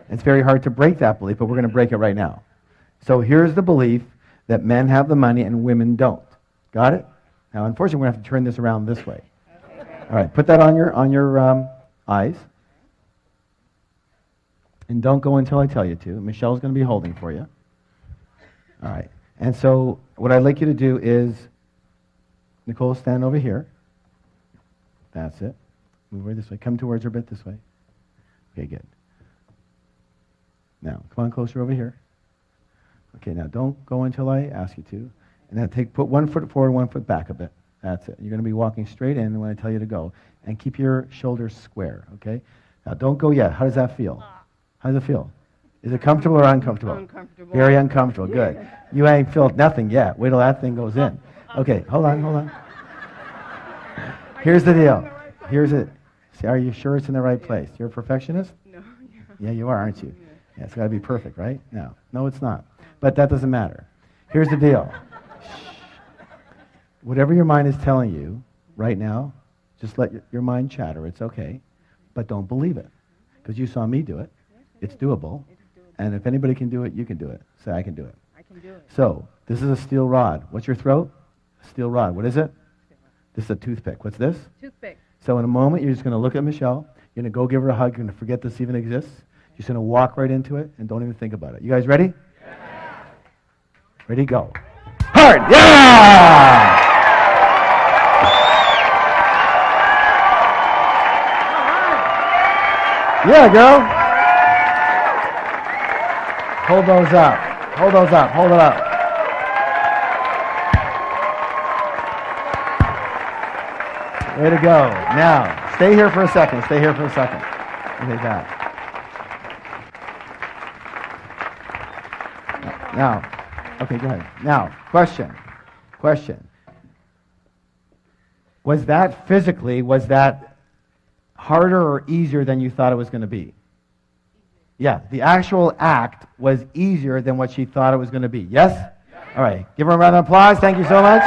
A: It's very hard to break that belief, but we're going to break it right now. So here's the belief that men have the money and women don't. Got it? Now, unfortunately, we're going to have to turn this around this way. All right, put that on your eyes. And don't go until I tell you to. Michelle's going to be holding for you. All right. And so what I'd like you to do is, Nicole, stand over here. That's it. Move over this way. Come towards her a bit this way. Okay, good. Now, come on closer over here. Okay, now don't go until I ask you to. And then put 1 foot forward, 1 foot back a bit. That's it. You're going to be walking straight in when I tell you to go. And keep your shoulders square, okay? Now, don't go yet. How does that feel? How does it feel? Is it comfortable or uncomfortable?
C: Uncomfortable.
A: Very uncomfortable. Good. You ain't felt nothing yet. Wait till that thing goes in. Okay, hold on. Here's the deal. Here's it. See, are you sure it's in the right place? You're a perfectionist?
C: No.
A: Yeah, you are, aren't you? Yeah, it's got to be perfect, right? No, it's not. But that doesn't matter. Here's the deal. Whatever your mind is telling you right now, just let your mind chatter. It's okay. But don't believe it. Because you saw me do it. It's doable. And if anybody can do it, you can do it. Say, I can do it.
C: I can do it.
A: So, this is a steel rod. What's your throat? A steel rod. What is it? This is a toothpick. What's this?
C: Toothpick.
A: So in a moment, you're just going to look at Michelle. You're going to go give her a hug. You're going to forget this even exists. You're just going to walk right into it and don't even think about it. You guys ready? Yeah. Ready, go. Hard! Yeah! Yeah, girl. Hold those up. Hold those up. Hold it up. Way to go. Now, stay here for a second. Stay here for a second. Okay, that. Now, okay, go ahead. Now, question. Was that harder or easier than you thought it was going to be? Yeah, the actual act was easier than what she thought it was going to be. Yes? All right, give her a round of applause. Thank you so much.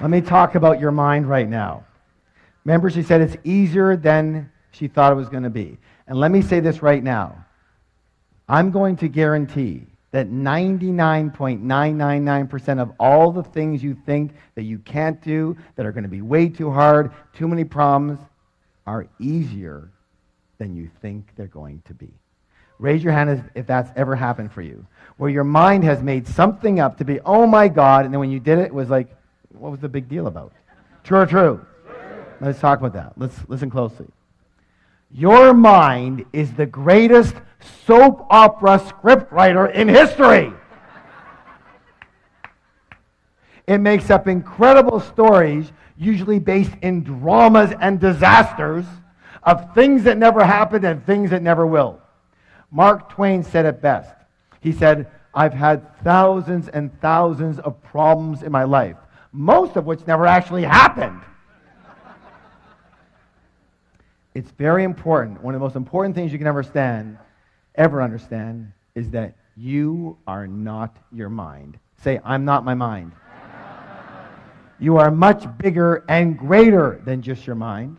A: Let me talk about your mind right now. Remember, she said it's easier than she thought it was going to be. And let me say this right now. I'm going to guarantee that 99.999% of all the things you think that you can't do, that are going to be way too hard, too many problems, are easier than you think they're going to be. Raise your hand if that's ever happened for you, where your mind has made something up to be, oh my God, and then when you did it, it was like, what was the big deal about? True or true? Let's talk about that. Let's listen closely. Your mind is the greatest soap opera scriptwriter in history. It makes up incredible stories, usually based in dramas and disasters, of things that never happened and things that never will. Mark Twain said it best. He said, I've had thousands and thousands of problems in my life, most of which never actually happened. It's very important. One of the most important things you can ever understand, is that you are not your mind. Say, I'm not my mind. You are much bigger and greater than just your mind.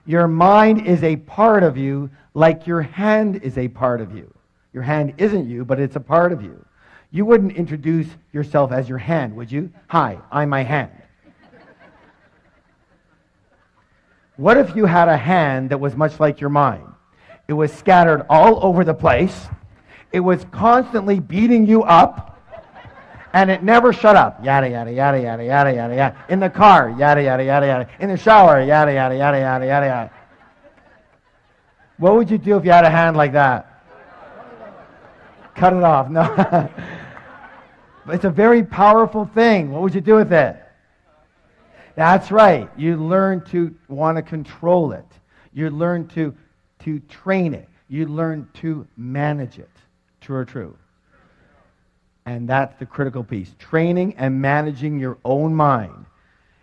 A: Your mind is a part of you, like your hand is a part of you. Your hand isn't you, but it's a part of you. You wouldn't introduce yourself as your hand, would you? Hi, I'm my hand. What if you had a hand that was much like your mind? It was scattered all over the place. It was constantly beating you up. And it never shut up. Yada, yada, yada, yada, yada, yada, yada. In the car, yada, yada, yada, yada. In the shower, yada, yada, yada, yada, yada, yada. What would you do if you had a hand like that? Cut it off. No. It's a very powerful thing. What would you do with it? That's right. You learn to want to control it. You learn to train it. You learn to manage it. True or true? And that's the critical piece. Training and managing your own mind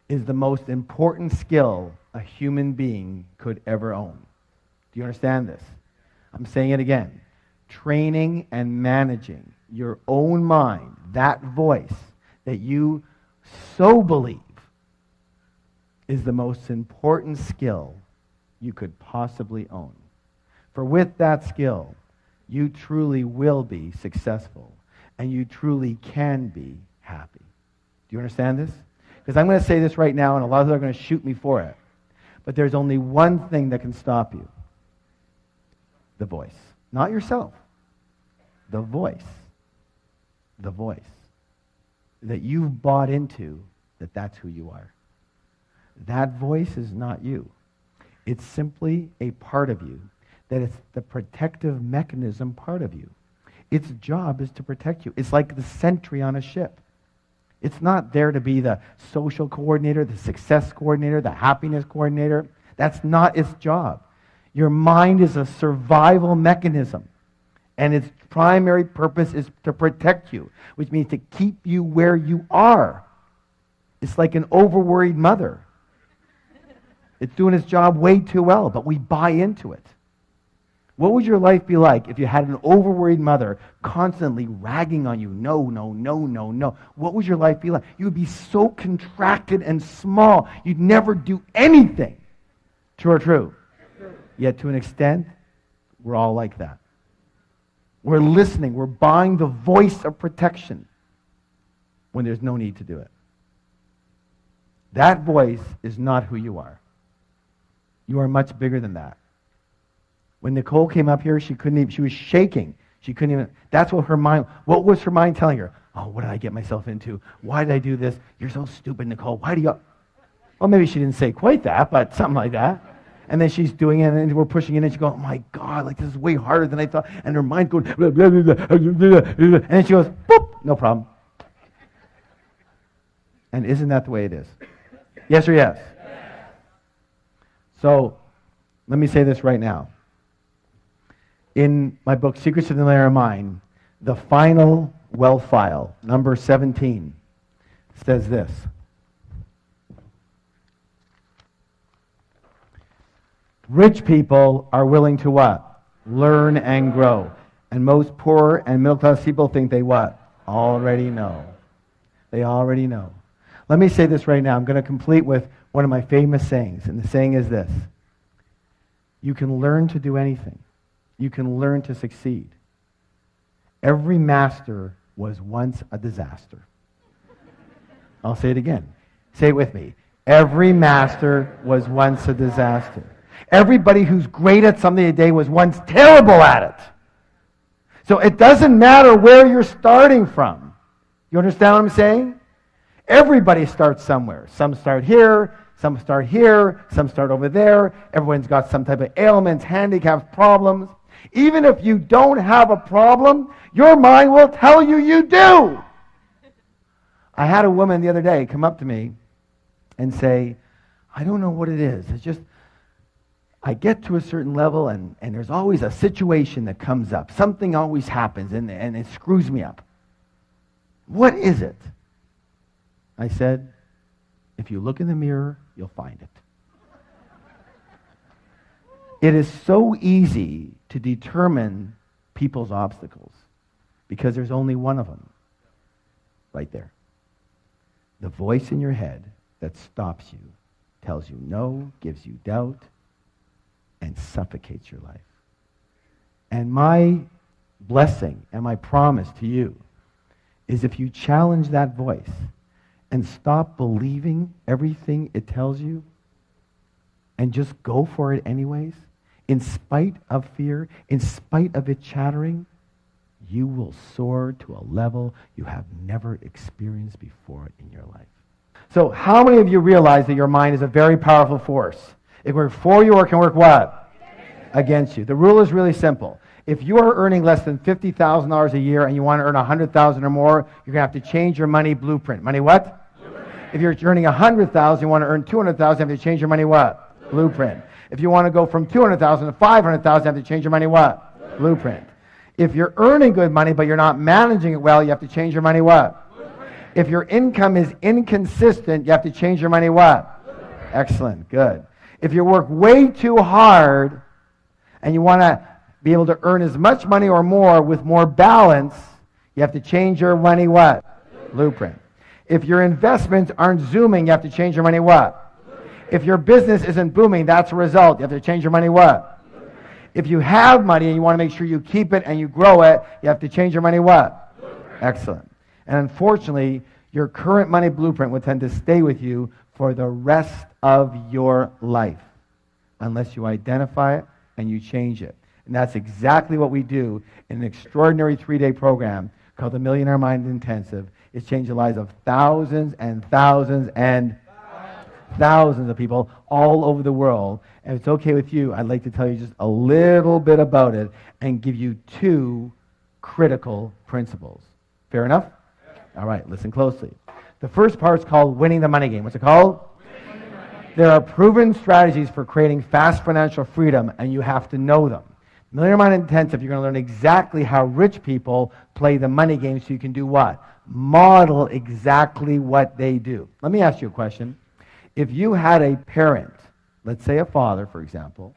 A: is the most important skill a human being could ever own. Do you understand this? I'm saying it again. Training and managing your own mind, that voice that you so believe, is the most important skill you could possibly own. For with that skill, you truly will be successful, and you truly can be happy. Do you understand this? Because I'm going to say this right now, and a lot of you are going to shoot me for it. But there's only one thing that can stop you. The voice. Not yourself. The voice. The voice. That you've bought into that that's who you are. That voice is not you. It's simply a part of you. That it's the protective mechanism part of you. Its job is to protect you. It's like the sentry on a ship. It's not there to be the social coordinator, the success coordinator, the happiness coordinator. That's not its job. Your mind is a survival mechanism. And its primary purpose is to protect you, which means to keep you where you are. It's like an overworried mother. It's doing its job way too well, but we buy into it. What would your life be like if you had an overworried mother constantly ragging on you? No, no, no, no, no. What would your life be like? You would be so contracted and small, you'd never do anything. True or true? True. Yet to an extent, we're all like that. We're listening. We're buying the voice of protection when there's no need to do it. That voice is not who you are. You are much bigger than that. When Nicole came up here, she was shaking. She couldn't even, that's what what was her mind telling her? Oh, what did I get myself into? Why did I do this? You're so stupid, Nicole. Why do you? Well, maybe she didn't say quite that, but something like that. And then she's doing it, and we're pushing it, and she goes, oh my God, like this is way harder than I thought. And her mind goes, blah, blah, blah, blah, blah, blah. And then she goes, boop, no problem. And isn't that the way it is? Yes or yes? So, let me say this right now. In my book, Secrets of the Millionaire Mind, the final wealth file, number 17, says this. Rich people are willing to what? Learn and grow. And most poor and middle-class people think they what? Already know. They already know. Let me say this right now. I'm going to complete with one of my famous sayings. And the saying is this. You can learn to do anything. You can learn to succeed. Every master was once a disaster. I'll say it again. Say it with me. Every master was once a disaster. Everybody who's great at something today was once terrible at it. So it doesn't matter where you're starting from. You understand what I'm saying? Everybody starts somewhere. Some start here, some start here, some start over there. Everyone's got some type of ailments, handicaps, problems. Even if you don't have a problem, your mind will tell you you do. I had a woman the other day come up to me and say, I don't know what it is. It's just, I get to a certain level and there's always a situation that comes up. Something always happens and it screws me up. What is it? I said, if you look in the mirror, you'll find it. It is so easy to determine people's obstacles because there's only one of them right there. The voice in your head that stops you, tells you no, gives you doubt, and suffocates your life. And my blessing and my promise to you is if you challenge that voice and stop believing everything it tells you and just go for it anyways, in spite of fear, in spite of it chattering, you will soar to a level you have never experienced before in your life. So how many of you realize that your mind is a very powerful force? It can work for you or it can work what? Against you. The rule is really simple. If you are earning less than $50,000 a year and you want to earn $100,000 or more, you're going to have to change your money blueprint. Money what? Blueprint. If you're earning $100,000, you want to earn $200,000, you have to change your money what? Blueprint. If you want to go from $200,000 to $500,000, you have to change your money what? Blueprint. If you're earning good money but you're not managing it well, you have to change your money what? Blueprint. If your income is inconsistent, you have to change your money what? Blueprint. Excellent. Good. If you work way too hard and you want to be able to earn as much money or more with more balance, you have to change your money what? Blueprint. If your investments aren't zooming, you have to change your money what? If your business isn't booming, that's a result. You have to change your money what? If you have money and you want to make sure you keep it and you grow it, you have to change your money what? Excellent. And unfortunately, your current money blueprint will tend to stay with you for the rest of your life unless you identify it and you change it. And that's exactly what we do in an extraordinary 3-day program called the Millionaire Mind Intensive. It's changed the lives of thousands and thousands and thousands of people all over the world. And if it's okay with you, I'd like to tell you just a little bit about it and give you 2 critical principles. Fair enough? All right, listen closely. The first part is called winning the money game. What's it called? There are proven strategies for creating fast financial freedom, and you have to know them. Millionaire Mind Intensive, you're going to learn exactly how rich people play the money game so you can do what? Model exactly what they do. Let me ask you a question. If you had a parent, let's say a father, for example,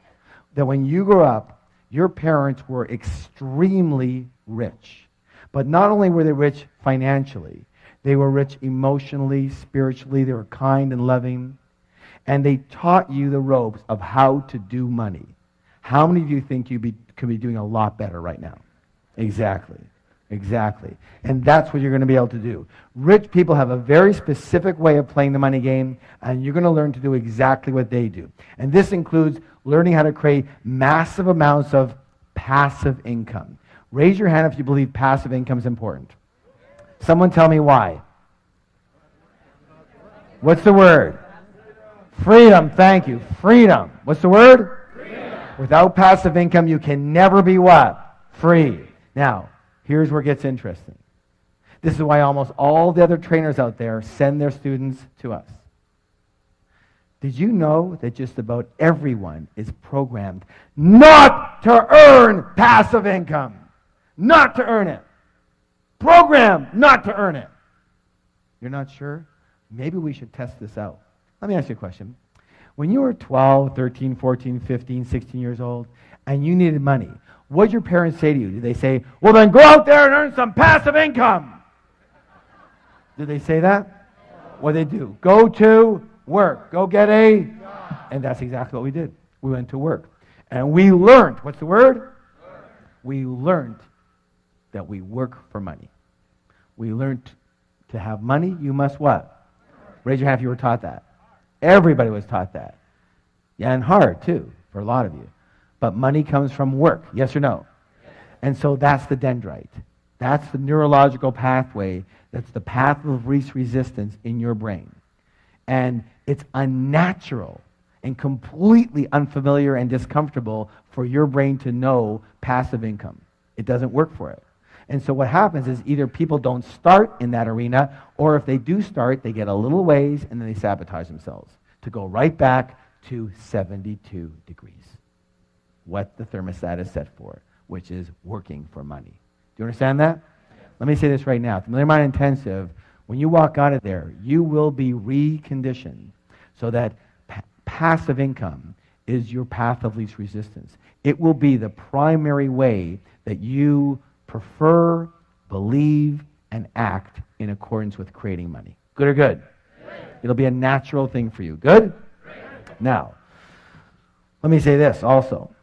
A: that when you grew up, your parents were extremely rich. But not only were they rich financially, they were rich emotionally, spiritually, they were kind and loving, and they taught you the ropes of how to do money. How many of you think you could be doing a lot better right now? Exactly. Exactly. And that's what you're going to be able to do. Rich people have a very specific way of playing the money game, and you're going to learn to do exactly what they do. And this includes learning how to create massive amounts of passive income. Raise your hand if you believe passive income is important. Someone tell me why. What's the word? Freedom. Thank you. Freedom. What's the word? Freedom. Without passive income, you can never be what? Free. Now, here's where it gets interesting. This is why almost all the other trainers out there send their students to us. Did you know that just about everyone is programmed not to earn passive income. Not to earn it. Programmed not to earn it. You're not sure? Maybe we should test this out. Let me ask you a question. When you were 12, 13, 14, 15, 16 years old, and you needed money, what did your parents say to you? Did they say, well, then go out there and earn some passive income? Did they say that? What did they do? Go to work. Go get a... And that's exactly what we did. We went to work. And we learned, what's the word? We learned that we work for money. We learned to have money, you must what? Raise your hand if you were taught that. Everybody was taught that. Yeah, and hard too, for a lot of you. But money comes from work, yes or no? And so that's the dendrite. That's the neurological pathway. That's the path of least resistance in your brain. And it's unnatural and completely unfamiliar and discomfortable for your brain to know passive income. It doesn't work for it. And so what happens is either people don't start in that arena, or if they do start, they get a little ways and then they sabotage themselves to go right back to 72 degrees. What the thermostat is set for, which is working for money. Do you understand that? Let me say this right now. At the Millionaire Mind Intensive, when you walk out of there, you will be reconditioned so that passive income is your path of least resistance. It will be the primary way that you prefer, believe, and act in accordance with creating money. Good or good? Great. It'll be a natural thing for you. Good? Great. Now, let me say this also.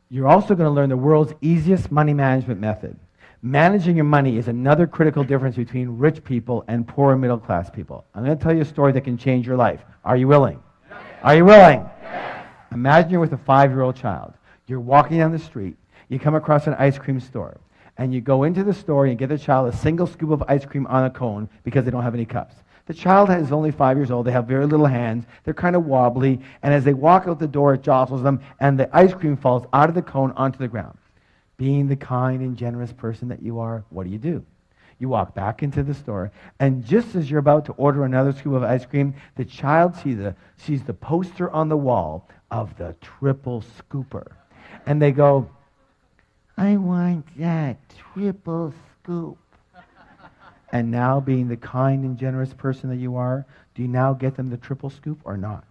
A: You're also going to learn the world's easiest money management method. Managing your money is another critical difference between rich people and poor and middle class people. I'm going to tell you a story that can change your life. Are you willing? Yes. Are you willing? Yes. Imagine you're with a 5-year-old child. You're walking down the street. You come across an ice cream store. And you go into the store and you get the child a single scoop of ice cream on a cone because they don't have any cups. The child is only 5 years old. They have very little hands. They're kind of wobbly. And as they walk out the door, it jostles them. And the ice cream falls out of the cone onto the ground. Being the kind and generous person that you are, what do? You walk back into the store. And just as you're about to order another scoop of ice cream, the child sees the poster on the wall of the triple scooper. And they go, I want that triple scoop. And now, being the kind and generous person that you are, do you now get them the triple scoop or not?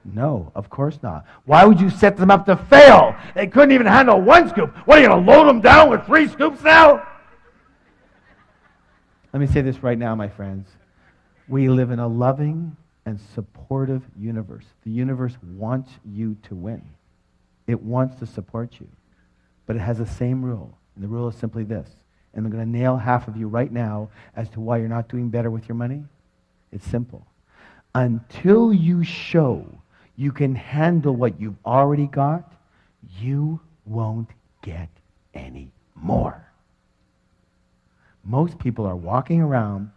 A: No, of course not. Why would you set them up to fail? They couldn't even handle 1 scoop. What, are you going to load them down with 3 scoops now? Let me say this right now, my friends. We live in a loving and supportive universe. The universe wants you to win. It wants to support you. But it has the same rule. And the rule is simply this. And I'm going to nail half of you right now as to why you're not doing better with your money. It's simple. Until you show you can handle what you've already got, you won't get any more. Most people are walking around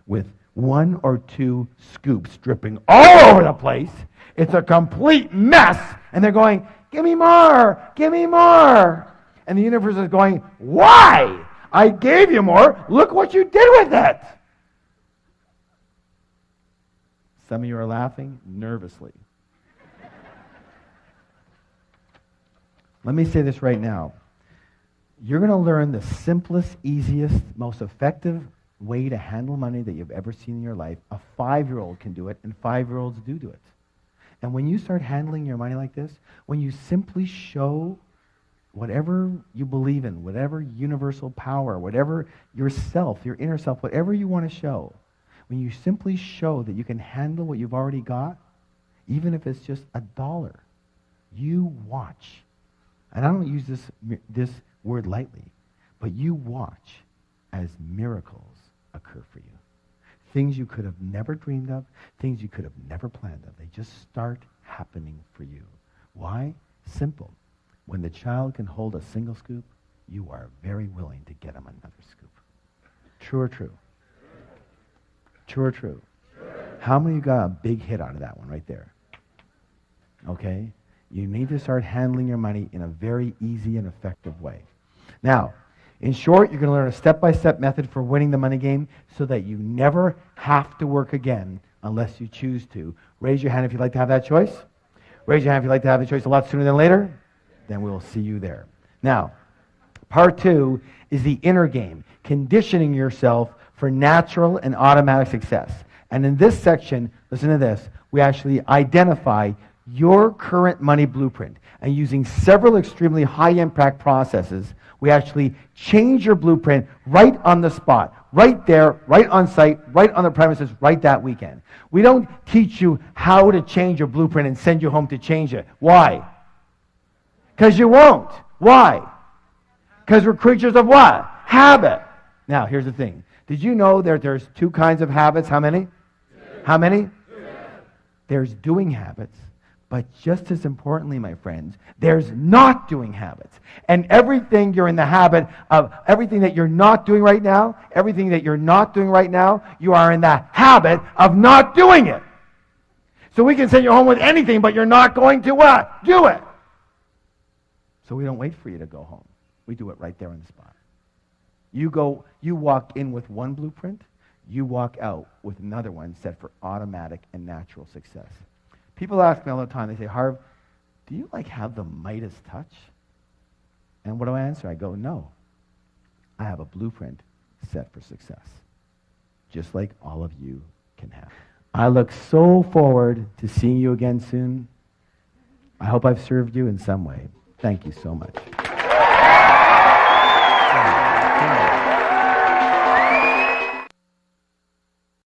A: with 1 or 2 scoops dripping all over the place. It's a complete mess. And they're going, give me more, give me more. And the universe is going, why? I gave you more. Look what you did with it. Some of you are laughing nervously. Let me say this right now. You're going to learn the simplest, easiest, most effective way to handle money that you've ever seen in your life. A 5-year-old can do it, and 5-year-olds do it. And when you start handling your money like this, when you simply show whatever you believe in, whatever universal power, whatever yourself, your inner self, whatever you want to show, when you simply show that you can handle what you've already got, even if it's just $1, you watch. And I don't use this word lightly, but you watch as miracles occur for you. Things you could have never dreamed of, things you could have never planned of. They just start happening for you. Why? Simple. When the child can hold a single scoop, you are very willing to get him another scoop. True or true? True or true? How many of you got a big hit out of that one right there? Okay? You need to start handling your money in a very easy and effective way. Now, in short, you're going to learn a step-by-step method for winning the money game so that you never have to work again unless you choose to. Raise your hand if you'd like to have that choice. Raise your hand if you'd like to have the choice a lot sooner than later. then we'll see you there. Now, part 2 is the inner game, conditioning yourself for natural and automatic success. And in this section, listen to this, we actually identify your current money blueprint. And using several extremely high-impact processes, we actually change your blueprint right on the spot, right there, right on site, right on the premises, right that weekend. We don't teach you how to change your blueprint and send you home to change it. Why? Because you won't. Why? Because we're creatures of what? Habit. Now, here's the thing. Did you know that there's 2 kinds of habits? How many? 2. How many? 2. There's doing habits. But just as importantly, my friends, there's not doing habits. And everything you're in the habit of, everything that you're not doing right now, you are in the habit of not doing it. So we can send you home with anything, but you're not going to what? Do it. So we don't wait for you to go home. We do it right there on the spot. You walk in with one blueprint, you walk out with another one set for automatic and natural success. People ask me all the time, they say, Harv, do you have the Midas touch? And what do I answer? I go, no. I have a blueprint set for success, just like all of you can have. I look so forward to seeing you again soon. I hope I've served you in some way. Thank you so much.